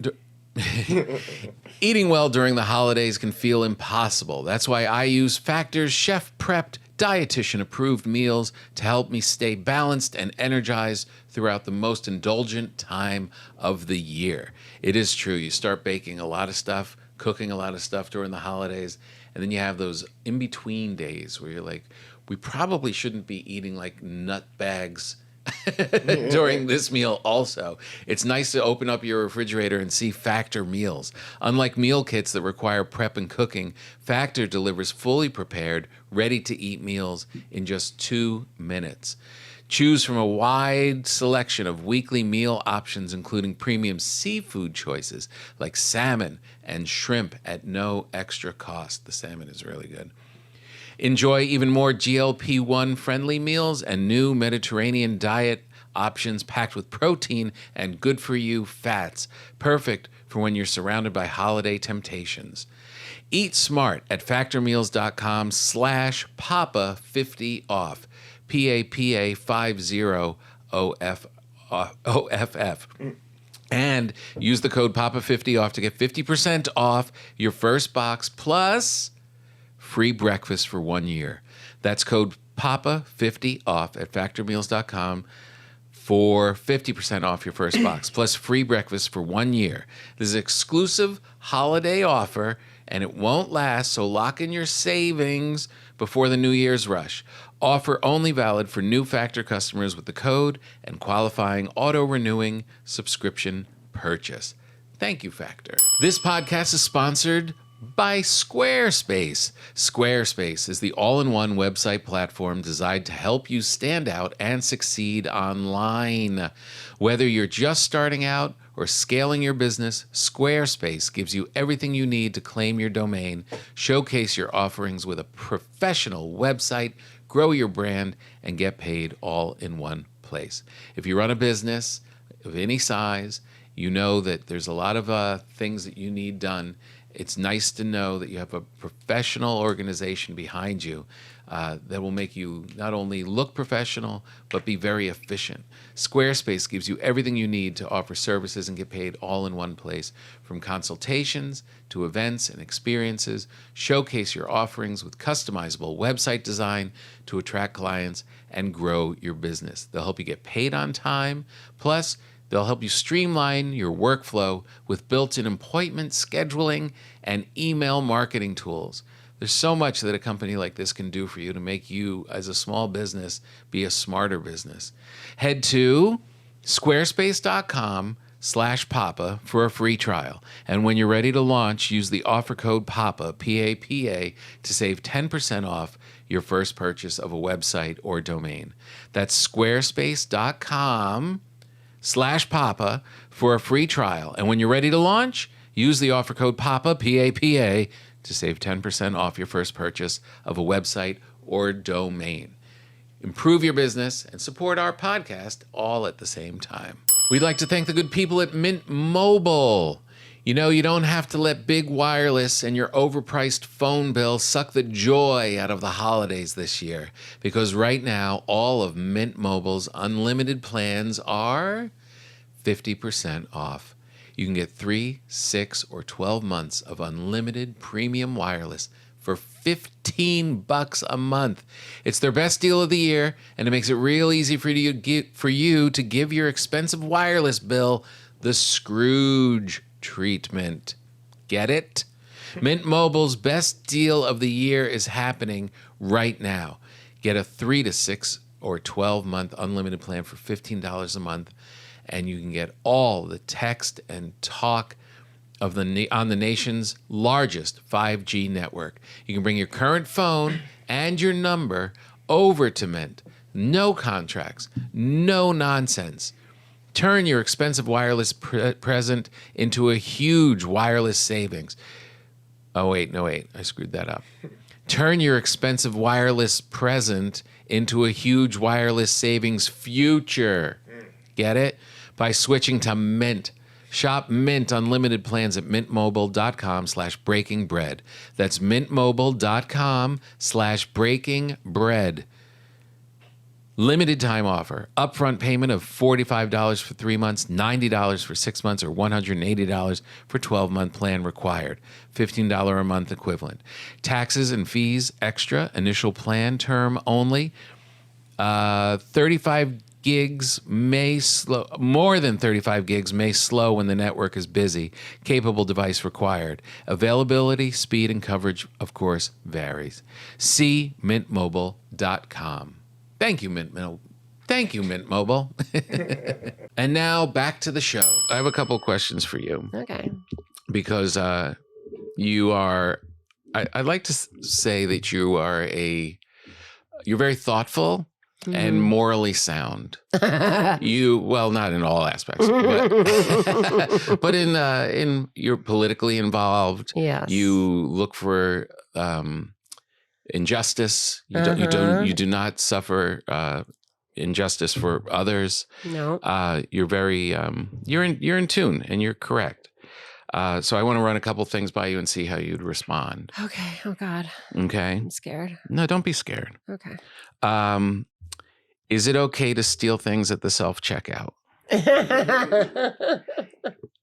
S2: the holidays can feel impossible. That's why I use Factor's chef-prepped, dietitian-approved meals to help me stay balanced and energized throughout the most indulgent time of the year. It is true. You start baking a lot of stuff, cooking a lot of stuff during the holidays, and then you have those in-between days where you're like, we probably shouldn't be eating nut bags during this meal also. It's nice to open up your refrigerator and see Factor meals. Unlike meal kits that require prep and cooking, Factor delivers fully prepared, ready-to-eat meals in just 2 minutes. Choose from a wide selection of weekly meal options, including premium seafood choices like salmon and shrimp at no extra cost. The salmon is really good. Enjoy even more GLP-1 friendly meals and new Mediterranean diet options packed with protein and good-for-you fats, perfect for when you're surrounded by holiday temptations. Eat smart at factormeals.com/papa50off. PAPA50OFF. And use the code PAPA50OFF to get 50% off your first box plus free breakfast for 1 year. That's code PAPA50OFF at factormeals.com for 50% off your first box plus free breakfast for 1 year. This is an exclusive holiday offer and it won't last, so lock in your savings before the New Year's rush. Offer only valid for new Factor customers with the code and qualifying auto-renewing subscription purchase. Thank you, Factor. This podcast is sponsored by Squarespace. Squarespace is the all-in-one website platform designed to help you stand out and succeed online. Whether you're just starting out or scaling your business, Squarespace gives you everything you need to claim your domain, showcase your offerings with a professional website, grow your brand, and get paid all in one place. If you run a business of any size, you know that there's a lot of things that you need done. It's nice to know that you have a professional organization behind you that will make you not only look professional, but be very efficient. Squarespace gives you everything you need to offer services and get paid all in one place. From consultations to events and experiences, showcase your offerings with customizable website design to attract clients and grow your business. They'll help you get paid on time. Plus, they'll help you streamline your workflow with built-in appointment scheduling and email marketing tools. There's so much that a company like this can do for you to make you, as a small business, be a smarter business. Head to squarespace.com/Papa for a free trial. And when you're ready to launch, use the offer code PAPA, P-A-P-A, to save 10% off your first purchase of a website or domain. That's squarespace.com/Papa for a free trial. And when you're ready to launch, use the offer code PAPA, P-A-P-A, to save 10% off your first purchase of a website or domain. Improve your business and support our podcast all at the same time. We'd like to thank the good people at Mint Mobile. You know, you don't have to let big wireless and your overpriced phone bill suck the joy out of the holidays this year, because right now, all of Mint Mobile's unlimited plans are 50% off. You can get 3, 6, or 12 months of unlimited premium wireless for $15 a month. It's their best deal of the year, and it makes it real easy for you to give your expensive wireless bill the Scrooge treatment. Get it? Mint Mobile's best deal of the year is happening right now. Get a 3 to 6 or 12-month unlimited plan for $15 a month, and you can get all the text and talk on the nation's largest 5G network. You can bring your current phone and your number over to Mint. No contracts, no nonsense. Turn your expensive wireless present into a huge wireless savings. Oh, wait, I screwed that up. Turn your expensive wireless present into a huge wireless savings future. Get it? By switching to Mint. Shop Mint unlimited plans at mintmobile.com/breakingbread. That's mintmobile.com/breakingbread. Limited time offer. Upfront payment of $45 for 3 months, $90 for 6 months, or $180 for 12-month plan required. $15 a month equivalent. Taxes and fees extra. Initial plan term only. 35 gigs may slow. More than 35 gigs may slow when the network is busy. Capable device required. Availability, speed, and coverage, of course, varies. See mintmobile.com. Thank you, Mint Mobile. Thank you, Mint Mobile. And now back to the show. I have a couple questions for you.
S1: Okay.
S2: Because you are, I'd like to say that you're very thoughtful and morally sound. Well, not in all aspects, but in you're politically involved.
S1: Yes.
S2: You look for injustice. You do not suffer injustice for others.
S1: No.
S2: You're very you're in tune, and you're correct. So I want to run a couple things by you and see how you'd respond.
S1: Okay. Oh God.
S2: Okay.
S1: I'm scared.
S2: No, don't be scared.
S1: Okay.
S2: Is it okay to steal things at the self-checkout?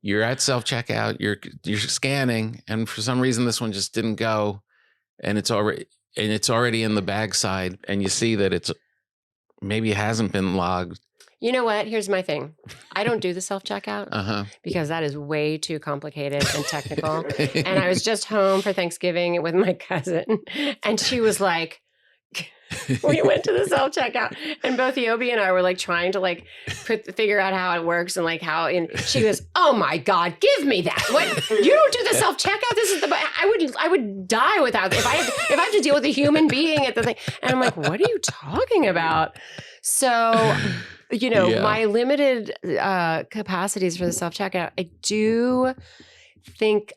S2: You're at self-checkout, you're scanning, and for some reason this one just didn't go, and it's already in the bag side, and you see that maybe it hasn't been logged.
S1: You know what? Here's my thing. I don't do the self-checkout because that is way too complicated and technical. And I was just home for Thanksgiving with my cousin, and she was like, we went to the self-checkout, and both Yobi and I were like trying to like figure out how it works and like how. And she goes, "Oh my God, give me that! What, you don't do the self-checkout? This is the I would die without it if I have to deal with a human being at the thing." And I'm like, "What are you talking about?" So, my limited capacities for the self-checkout,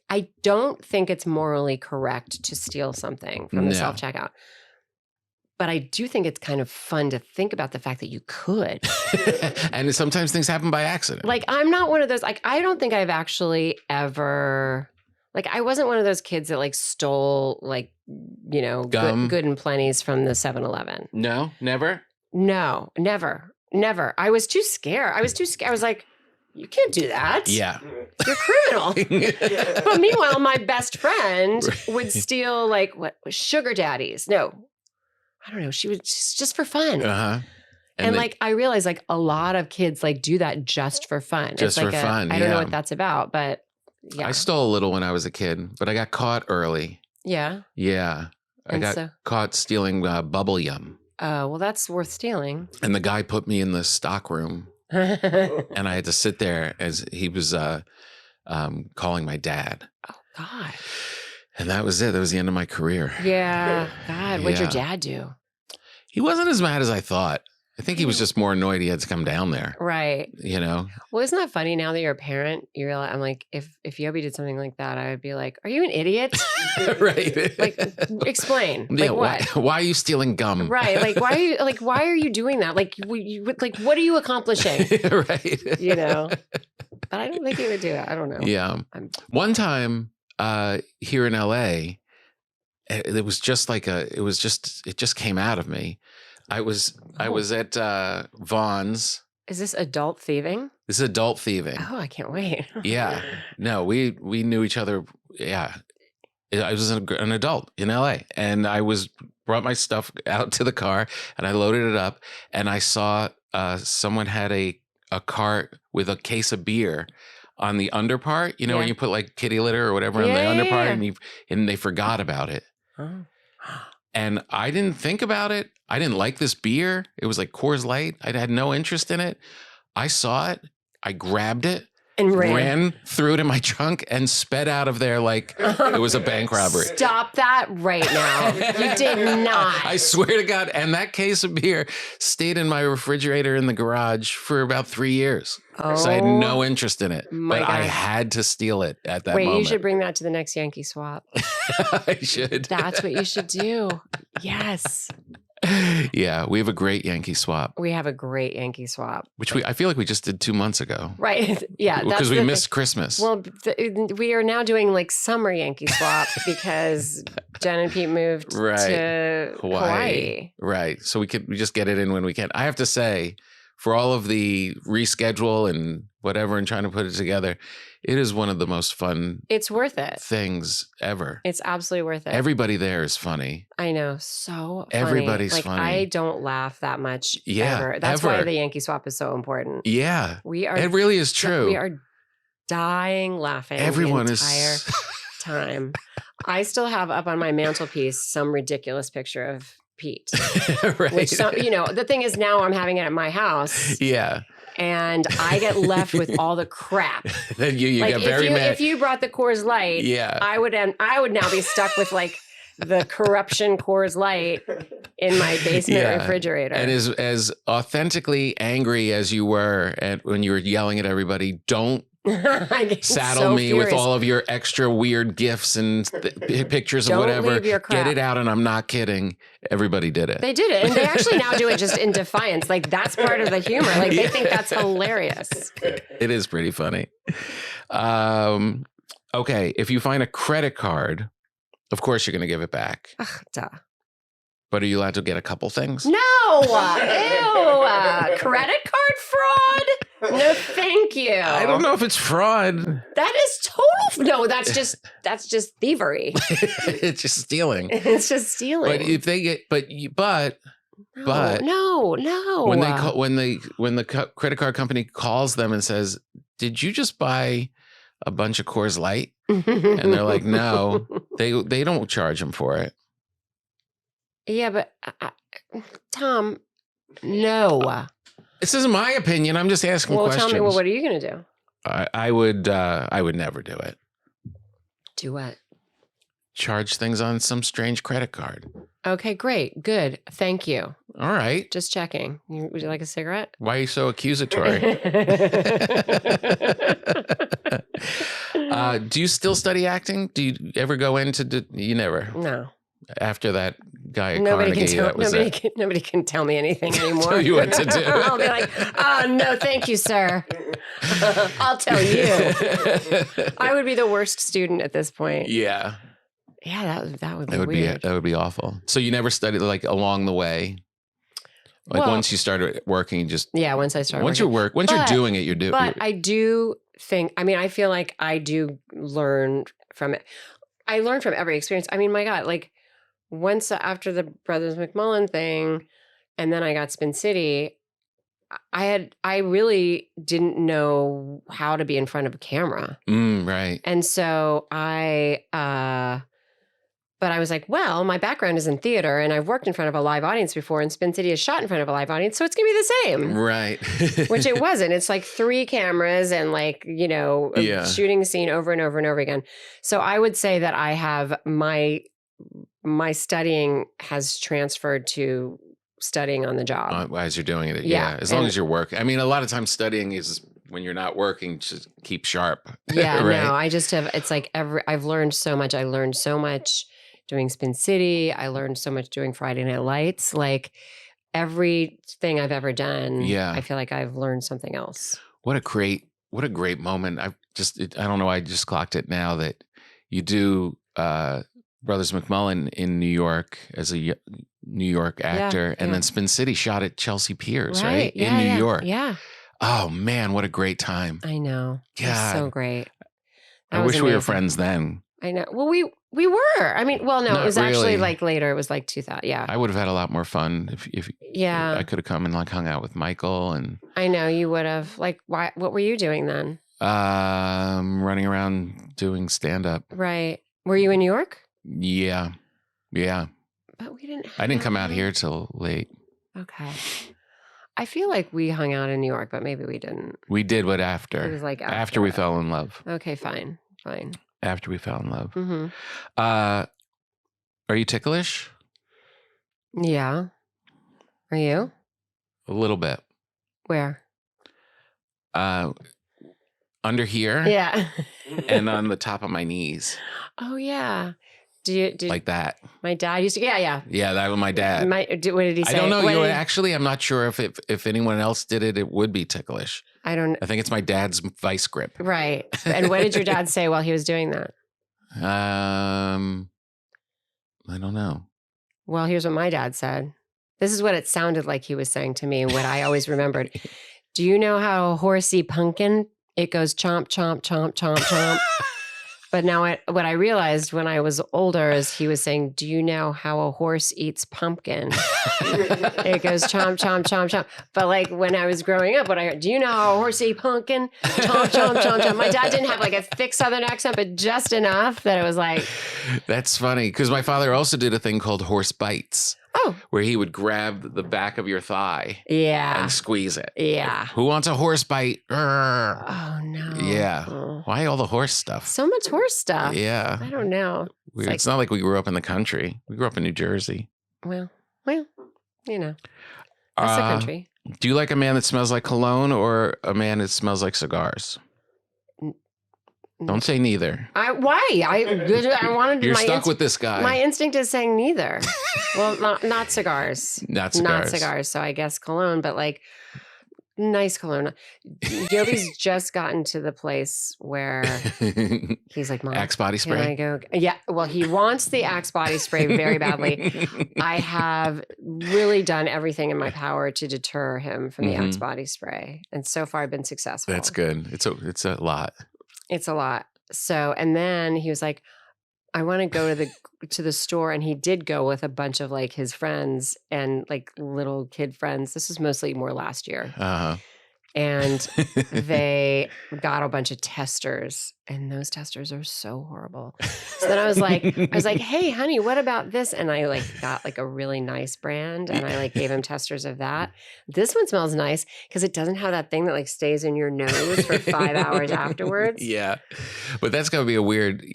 S1: I don't think it's morally correct to steal something from the self-checkout. But I do think it's kind of fun to think about the fact that you could.
S2: And sometimes things happen by accident.
S1: Like, I'm not one of those, like, I don't think I've actually ever, like, I wasn't one of those kids that like stole like, good and plenties from the 7-Eleven.
S2: No, never?
S1: No, never. I was too scared. I was like, you can't do that.
S2: Yeah.
S1: You're criminal. But meanwhile, my best friend would steal like sugar daddies. No. I don't know. She was just for fun. And like, I realized like a lot of kids like do that just for fun.
S2: Just
S1: it's like
S2: for fun.
S1: I don't know what that's about, but yeah.
S2: I stole a little when I was a kid, but I got caught early.
S1: Yeah.
S2: Yeah. I got caught stealing bubble yum.
S1: Oh, well, that's worth stealing.
S2: And the guy put me in the stock room and I had to sit there as he was calling my dad.
S1: Oh, God.
S2: And that was it. That was the end of my career.
S1: Yeah. God, what'd your dad do?
S2: He wasn't as mad as I thought. I think he was just more annoyed he had to come down there.
S1: Right.
S2: Well,
S1: isn't that funny now that you're a parent? You realize, I'm like, if Yobi did something like that, I would be like, are you an idiot?
S2: Right.
S1: Like, explain.
S2: Yeah,
S1: like what?
S2: Why are you stealing gum?
S1: Right. Like, why are you doing that? Like, what are you accomplishing?
S2: Right.
S1: But I don't think he would do it. I don't know.
S2: Yeah. One time here in LA, it was just like it just came out of me. I was at Vaughn's
S1: Is this adult thieving?
S2: This is adult thieving.
S1: Oh, I can't wait.
S2: Yeah. No, we knew each other. Yeah. I was an adult in LA, and brought my stuff out to the car, and I loaded it up, and I saw someone had a cart with a case of beer on the under part, when you put like kitty litter or whatever on the under part, and they forgot about it.
S1: Oh.
S2: And I didn't think about it. I didn't like this beer. It was like Coors Light. I had no interest in it. I saw it. I grabbed it.
S1: And ran
S2: threw it in my trunk, and sped out of there like it was a bank robbery.
S1: Stop that right now. You did not.
S2: I swear to God. And that case of beer stayed in my refrigerator in the garage for about 3 years.
S1: Oh,
S2: so I had no interest in it.
S1: My
S2: but
S1: God.
S2: I had to steal it at that moment.
S1: Wait, you should bring that to the next Yankee swap.
S2: I should.
S1: That's what you should do. Yes.
S2: Yeah, we have a great Yankee swap.
S1: We have a great Yankee swap.
S2: Which I feel like we just did 2 months ago.
S1: Right. Yeah.
S2: Because we missed Christmas.
S1: Well, we are now doing like summer Yankee swap because Jen and Pete moved to Hawaii.
S2: Right. So we just get it in when we can. I have to say, for all of the reschedule and whatever and trying to put it together, it is one of the most fun
S1: It's worth it.
S2: things ever.
S1: It's absolutely worth it.
S2: Everybody there is funny.
S1: I know. So funny.
S2: Everybody's funny.
S1: I don't laugh that much ever. That's why the Yankee swap is so important.
S2: Yeah. It
S1: It
S2: really is true.
S1: We are dying laughing
S2: Everyone
S1: the entire time. I still have up on my mantelpiece some ridiculous picture of Pete.
S2: Right.
S1: Which the thing is now I'm having it at my house.
S2: Yeah.
S1: And I get left with all the crap.
S2: Then you
S1: like
S2: get very mad.
S1: If you brought the Coors Light, I would now be stuck with like the corruption Coors Light in my basement refrigerator.
S2: And as authentically angry as you were when you were yelling at everybody, don't saddle me with all of your extra weird gifts and pictures of whatever.
S1: Leave your crap.
S2: Get it out, and I'm not kidding. Everybody did it.
S1: They did it, and they actually now do it just in defiance. Like that's part of the humor. Like they think that's hilarious.
S2: It is pretty funny. Okay, if you find a credit card, of course you're going to give it back.
S1: Ugh, duh.
S2: But are you allowed to get a couple things?
S1: No! Ew! Credit card fraud? No, thank you.
S2: I don't know if it's fraud.
S1: That is total. No, that's just thievery.
S2: It's just stealing.
S1: It's just stealing.
S2: But if they get, but
S1: no.
S2: When the credit card company calls them and says, "Did you just buy a bunch of Coors Light?" and they're like, "No," they don't charge them for it.
S1: Yeah, but Tom, no.
S2: This isn't my opinion. I'm just asking questions.
S1: Tell me. Well, what are you going to do?
S2: I would never do it.
S1: Do what?
S2: Charge things on some strange credit card.
S1: Okay, great, good, thank you.
S2: All right.
S1: Just checking. Would you like a cigarette?
S2: Why are you so accusatory? Do you still study acting? Do you ever go into? You never.
S1: No.
S2: After that guy at Carnegie,
S1: nobody can tell me anything anymore.
S2: Tell you what to do.
S1: I'll be like, oh no, thank you, sir. I'll tell you. I would be the worst student at this point.
S2: Yeah.
S1: Yeah, that would be weird.
S2: That would be awful. So you never studied like along the way? Like once you started working,
S1: once I started
S2: working. Once you're doing it, you're doing it.
S1: But I do think, I feel like I do learn from it. I learned from every experience. I mean, my God, like once after the Brothers McMullen thing, and then I got Spin City, I really didn't know how to be in front of a camera.
S2: Right.
S1: And so but I was like, well, my background is in theater and I've worked in front of a live audience before, and Spin City is shot in front of a live audience, so it's going to be the same.
S2: Right.
S1: Which it wasn't. It's like 3 cameras and like, shooting a scene over and over and over again. So I would say that I have my studying has transferred to studying on the job.
S2: As you're doing it.
S1: Yeah.
S2: As long as you're working. I mean, a lot of times studying is when you're not working, just keep sharp.
S1: Yeah,
S2: right?
S1: No, I just have, it's like I've learned so much. I learned so much doing Spin City. I learned so much doing Friday Night Lights. Like everything I've ever done, I feel like I've learned something else.
S2: What a great moment. I don't know. I just clocked it now that you do Brothers McMullen in New York as a New York actor, and then Spin City shot at Chelsea Piers, right? In New York.
S1: Yeah.
S2: Oh man, what a great time.
S1: I know. It was
S2: God.
S1: so great.
S2: I wish we were friends then.
S1: I know. Well, we were. I mean, well, no,
S2: Not
S1: it was
S2: really.
S1: actually like later. It was like 2000. Yeah.
S2: I would have had a lot more fun if I could have come and like hung out with Michael and
S1: I know you would have. Like, why? What were you doing then?
S2: running around doing stand-up.
S1: Right. Were you in New York?
S2: Yeah.
S1: But we didn't.
S2: I didn't come out here till late.
S1: Okay. I feel like we hung out in New York, but maybe we didn't.
S2: We did, but after.
S1: It was like
S2: after we fell in love.
S1: Okay, fine.
S2: After we fell in love.
S1: Mm-hmm.
S2: Are you ticklish?
S1: Yeah. Are you?
S2: A little bit.
S1: Where?
S2: Under here.
S1: Yeah.
S2: And on the top of my knees.
S1: Oh yeah. Do
S2: like that?
S1: My dad used to. Yeah.
S2: Yeah, that was my dad.
S1: What did he say?
S2: I don't know. Actually, I'm not sure if anyone else did it. It would be ticklish.
S1: I think
S2: it's my dad's vice grip.
S1: Right. And what did your dad say while he was doing that?
S2: I don't know.
S1: Well, here's what my dad said. This is what it sounded like he was saying to me, and what I always remembered. Do you know how a horsey pumpkin, it goes chomp, chomp, chomp, chomp, chomp? But now what I realized when I was older is he was saying, do you know how a horse eats pumpkin? It goes chomp, chomp, chomp, chomp. But like when I was growing up, what I heard, do you know how a horse eats pumpkin? Chomp, chomp, chomp, chomp. My dad didn't have like a thick Southern accent, but just enough that it was like.
S2: That's funny because my father also did a thing called horse bites.
S1: Oh.
S2: Where he would grab the back of your thigh.
S1: Yeah.
S2: And squeeze it.
S1: Yeah.
S2: Who wants a horse bite?
S1: Oh, no.
S2: Yeah.
S1: Oh.
S2: Why all the horse stuff?
S1: So much horse stuff.
S2: Yeah.
S1: I don't know.
S2: It's not like we grew up in the country. We grew up in New Jersey.
S1: Well, you know. That's the country.
S2: Do you like a man that smells like cologne or a man that smells like cigars? Don't say neither.
S1: Why? I wanted to.
S2: You're stuck with this guy.
S1: My instinct is saying neither. Well, not cigars.
S2: Not cigars.
S1: Not cigars. So I guess cologne, but like nice cologne. Yobi's just gotten to the place where he's like, Mom,
S2: Axe body spray.
S1: Can I go? Yeah. Well, he wants the Axe body spray very badly. I have really done everything in my power to deter him from the Axe body spray, and so far I've been successful.
S2: That's good. It's a lot.
S1: It's a lot. So, and then he was like, I want to go to the store. And he did go with a bunch of like his friends and like little kid friends. This was mostly more last year.
S2: Uh-huh.
S1: And they got a bunch of testers, and those testers are so horrible. So then I was like, hey, honey, what about this? And I like got like a really nice brand, and I like gave him testers of that. This one smells nice because it doesn't have that thing that like stays in your nose for 5 hours afterwards.
S2: Yeah. But that's going to be a weird,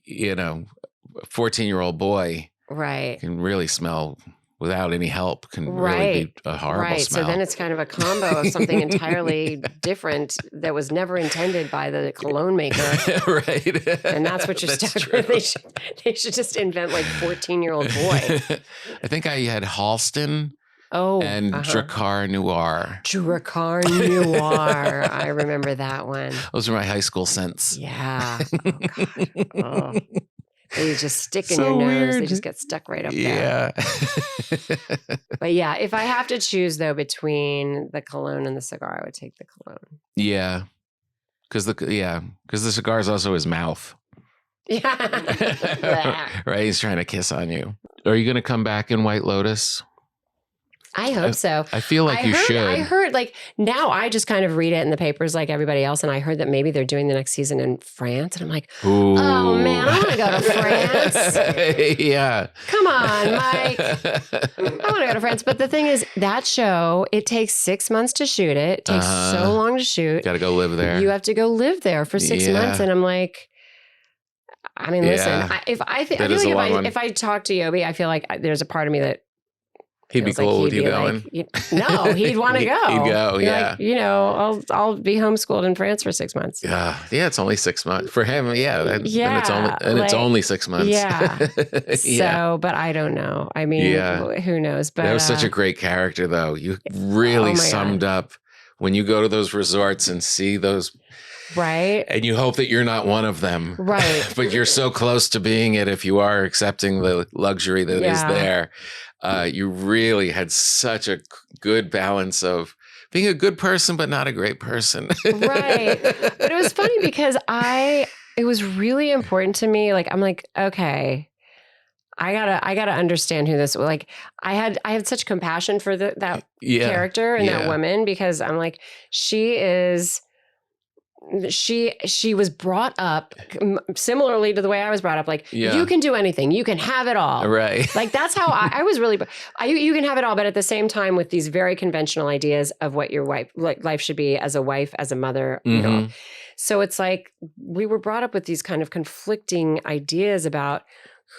S2: 14-year-old boy.
S1: Right.
S2: Can really smell without any help, can really be a horrible smell.
S1: So then it's kind of a combo of something entirely different that was never intended by the cologne maker.
S2: Right.
S1: And that's what you're stuck with. They should just invent like 14-year-old boy.
S2: I think I had Halston. And
S1: uh-huh.
S2: Drakkar Noir.
S1: Drakkar Noir. I remember that one.
S2: Those are my high school scents.
S1: Yeah. Oh, God. Oh. They just stick in
S2: So
S1: your nose.
S2: weird.
S1: They just get stuck right up there.
S2: Yeah.
S1: But yeah, if I have to choose though between the cologne and the cigar, I would take the cologne.
S2: Yeah. Because the cigar is also his mouth.
S1: Yeah.
S2: Right? He's trying to kiss on you. Are you going to come back in White Lotus?
S1: I hope so.
S2: I feel like you should.
S1: I heard like now I just kind of read it in the papers like everybody else. And I heard that maybe they're doing the next season in France. And I'm like,
S2: Ooh.
S1: Oh man, I want to go to France.
S2: Yeah.
S1: Come on, Mike. I want to go to France. But the thing is, that show, it takes 6 months to shoot it. It takes so long to shoot.
S2: Got to go live there.
S1: You have to go live there for 6 months. And I'm like, I mean, listen, if I talk to Yobi, I feel like there's a part of me that
S2: he'd be cool with you going.
S1: No, he'd want to go.
S2: He'd go, yeah.
S1: Like, I'll be homeschooled in France for 6 months.
S2: Yeah, it's only 6 months for him. Yeah, it's only 6 months.
S1: Yeah. So, but I don't know. I mean, who knows? But
S2: that was such a great character, though. You really summed up when you go to those resorts and see those.
S1: Right.
S2: And you hope that you're not one of them.
S1: Right.
S2: But you're so close to being it if you are accepting the luxury that is there. You really had such a good balance of being a good person, but not a great person.
S1: Right. But it was funny because it was really important to me. Like, I'm like, okay, I gotta understand who this, like, I had such compassion for that character and that woman, because I'm like, she was brought up similarly to the way I was brought up. Like, you can do anything. You can have it all.
S2: Right.
S1: Like, that's how I was really, you can have it all. But at the same time, with these very conventional ideas of what your life should be as a wife, as a mother, you know. So it's like, we were brought up with these kind of conflicting ideas about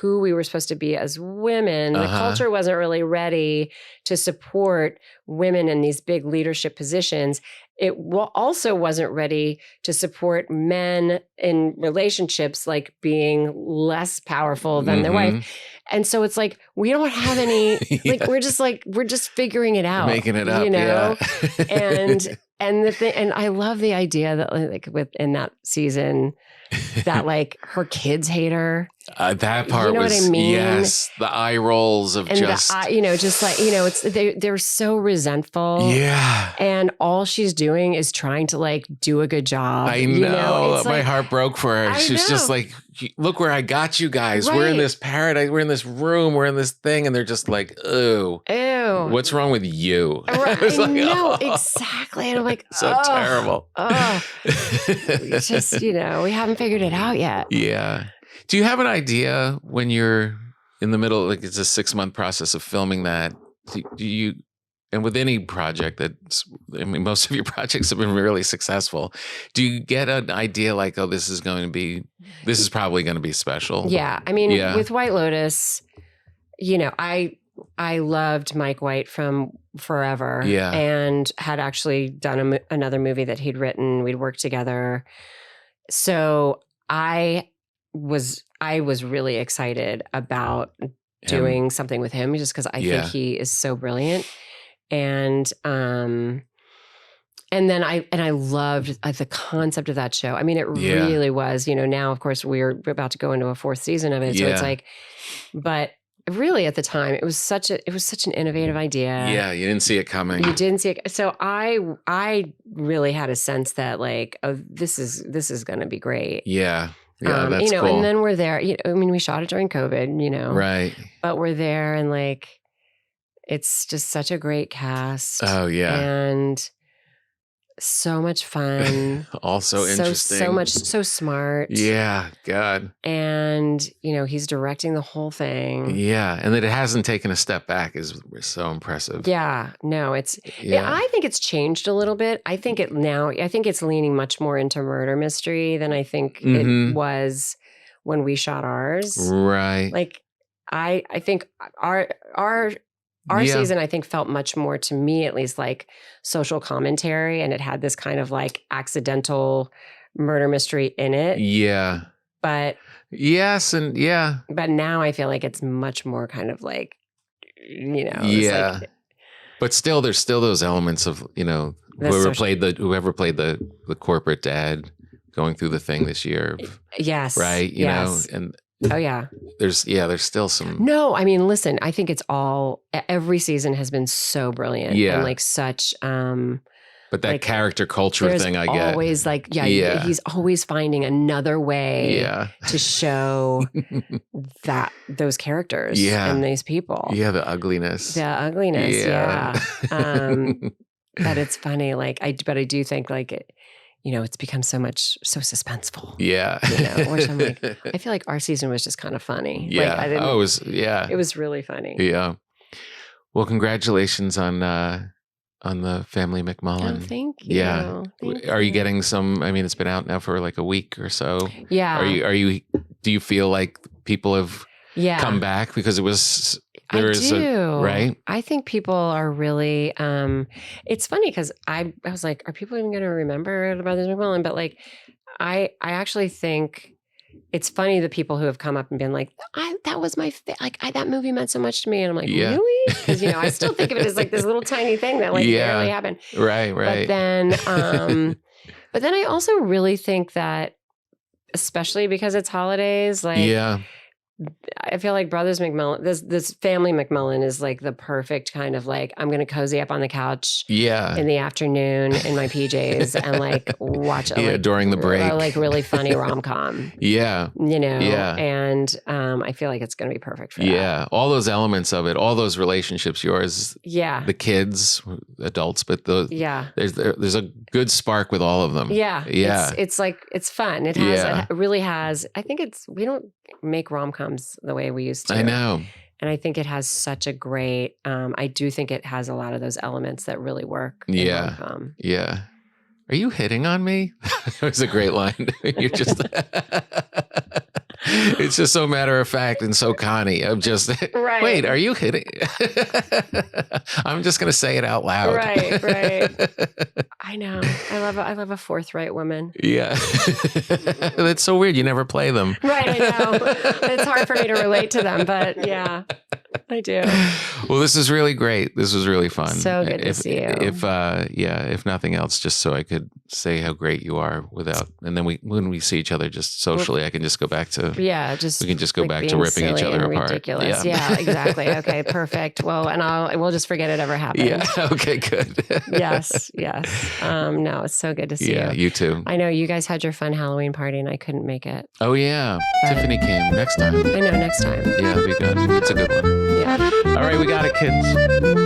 S1: who we were supposed to be as women. The culture wasn't really ready to support women in these big leadership positions. It also wasn't ready to support men in relationships, like being less powerful than their wife. And so it's like, we don't have any, like, we're just figuring it out.
S2: Making it up,
S1: you know?
S2: Yeah.
S1: And the thing, and I love the idea that, like, within that season, that, like, her kids hate her.
S2: That part,
S1: you know
S2: was,
S1: what I mean?
S2: Yes, the eye rolls of, and just,
S1: just like, it's they're so resentful.
S2: Yeah,
S1: and all she's doing is trying to, like, do a good job.
S2: I know.
S1: It's
S2: my
S1: like,
S2: heart broke for her. She's just like, look where I got you guys.
S1: Right.
S2: We're in this paradise. We're in this room. We're in this thing, and they're just like, ew. What's wrong with you?
S1: Right. I know, exactly. And I'm like,
S2: so terrible.
S1: It's just, we haven't figured it out yet.
S2: Yeah. Do you have an idea when you're in the middle, like, it's a 6-month process of filming that? Do you, and with any project most of your projects have been really successful. Do you get an idea like, oh, this is probably going to be special?
S1: Yeah. I mean, with White Lotus, I loved Mike White from forever.
S2: Yeah.
S1: And had actually done another movie that he'd written. We'd worked together. So I was really excited about doing something with him, just because I think he is so brilliant. And then I loved the concept of that show. I mean, it really was, now, of course, we're about to go into a 4th season of it. So it's like, but really at the time, it was such an innovative idea.
S2: Yeah. You didn't see it coming.
S1: You didn't see it. So I really had a sense that, like, oh, this is going to be great.
S2: Yeah. Yeah, that's cool.
S1: And then we're there. I mean, we shot it during COVID,
S2: Right.
S1: But we're there, and, like, it's just such a great cast.
S2: Oh, yeah.
S1: And so much fun.
S2: Also interesting.
S1: So smart.
S2: Yeah, God.
S1: And, he's directing the whole thing.
S2: Yeah, and that it hasn't taken a step back is so impressive.
S1: Yeah, no, I think it's changed a little bit. I think it's leaning much more into murder mystery than I think it was when we shot ours.
S2: Right.
S1: Like, I think our season, I think, felt much more, to me at least, like social commentary, and it had this kind of, like, accidental murder mystery in it.
S2: Yeah.
S1: But
S2: yes, and yeah.
S1: But now I feel like it's much more kind of like,
S2: Yeah. Like, but still, there's still those elements of, whoever played the corporate dad going through the thing this year.
S1: Yes.
S2: Right. You know, and
S1: oh yeah.
S2: There's still some.
S1: No, I mean, listen, I think every season has been so brilliant.
S2: Yeah.
S1: And, like, such,
S2: but that, like, character culture thing I get.
S1: Always, like, he's always finding another way to show those characters and these people.
S2: Yeah. The ugliness.
S1: Yeah. But it's funny. Like, I do think, like, it's become so suspenseful.
S2: Yeah.
S1: Which I'm like, I feel like our season was just kind of funny.
S2: Yeah.
S1: Like, it was really funny.
S2: Yeah. Well, congratulations on the Family McMullen.
S1: Oh, thank you.
S2: Yeah. Are you getting some, I mean, it's been out now for like a week or so.
S1: Yeah.
S2: Do you feel like people have come back because it was, right?
S1: I think people are really, it's funny because I was like, are people even going to remember Brothers McMullen? But, like, I actually think it's funny the people who have come up and been like, that was my that movie meant so much to me. And I'm like, really? Because, I still think of it as, like, this little tiny thing that, like, barely happened.
S2: Right.
S1: But then I also really think that, especially because it's holidays, like, I feel like Brothers McMullen, this Family McMullen is like the perfect kind of like, I'm going to cozy up on the couch in the afternoon in my PJs and like watch
S2: during the break.
S1: Like really funny rom-com.
S2: Yeah.
S1: You know?
S2: Yeah.
S1: And I feel like it's going to be perfect for that.
S2: Yeah. All those elements of it, all those relationships, yours, the kids, adults, but there's a good spark with all of them.
S1: Yeah.
S2: Yeah.
S1: It's like, it's fun. It really has, I think we don't make rom-coms the way we used to.
S2: I know.
S1: And I think it has such a great, I do think it has a lot of those elements that really work.
S2: Yeah. Yeah. Are you hitting on me? That was a great line. You're just, it's just so matter of fact and so Connie. I'm just, wait, are you hitting? I'm just going to say it out loud.
S1: Right. I know. I love a forthright woman.
S2: Yeah. That's so weird. You never play them.
S1: Right. I know. It's hard for me to relate to them, but yeah, I do.
S2: Well, this is really great. This was really fun.
S1: So good to see you.
S2: If nothing else, just so I could say how great you are and then when we see each other just socially, I can just go back to, we can just go back to ripping each other apart.
S1: Ridiculous. Yeah, exactly. Okay, perfect. Well, and we'll just forget it ever happened.
S2: Yeah. Okay, good.
S1: Yes. No, it's so good to see you.
S2: Yeah, you too.
S1: I know you guys had your fun Halloween party and I couldn't make it.
S2: Oh yeah. Tiffany came next time.
S1: I know, next time.
S2: Yeah, it'll be good. It's a good one.
S1: Yeah.
S2: All right, we got it, kids.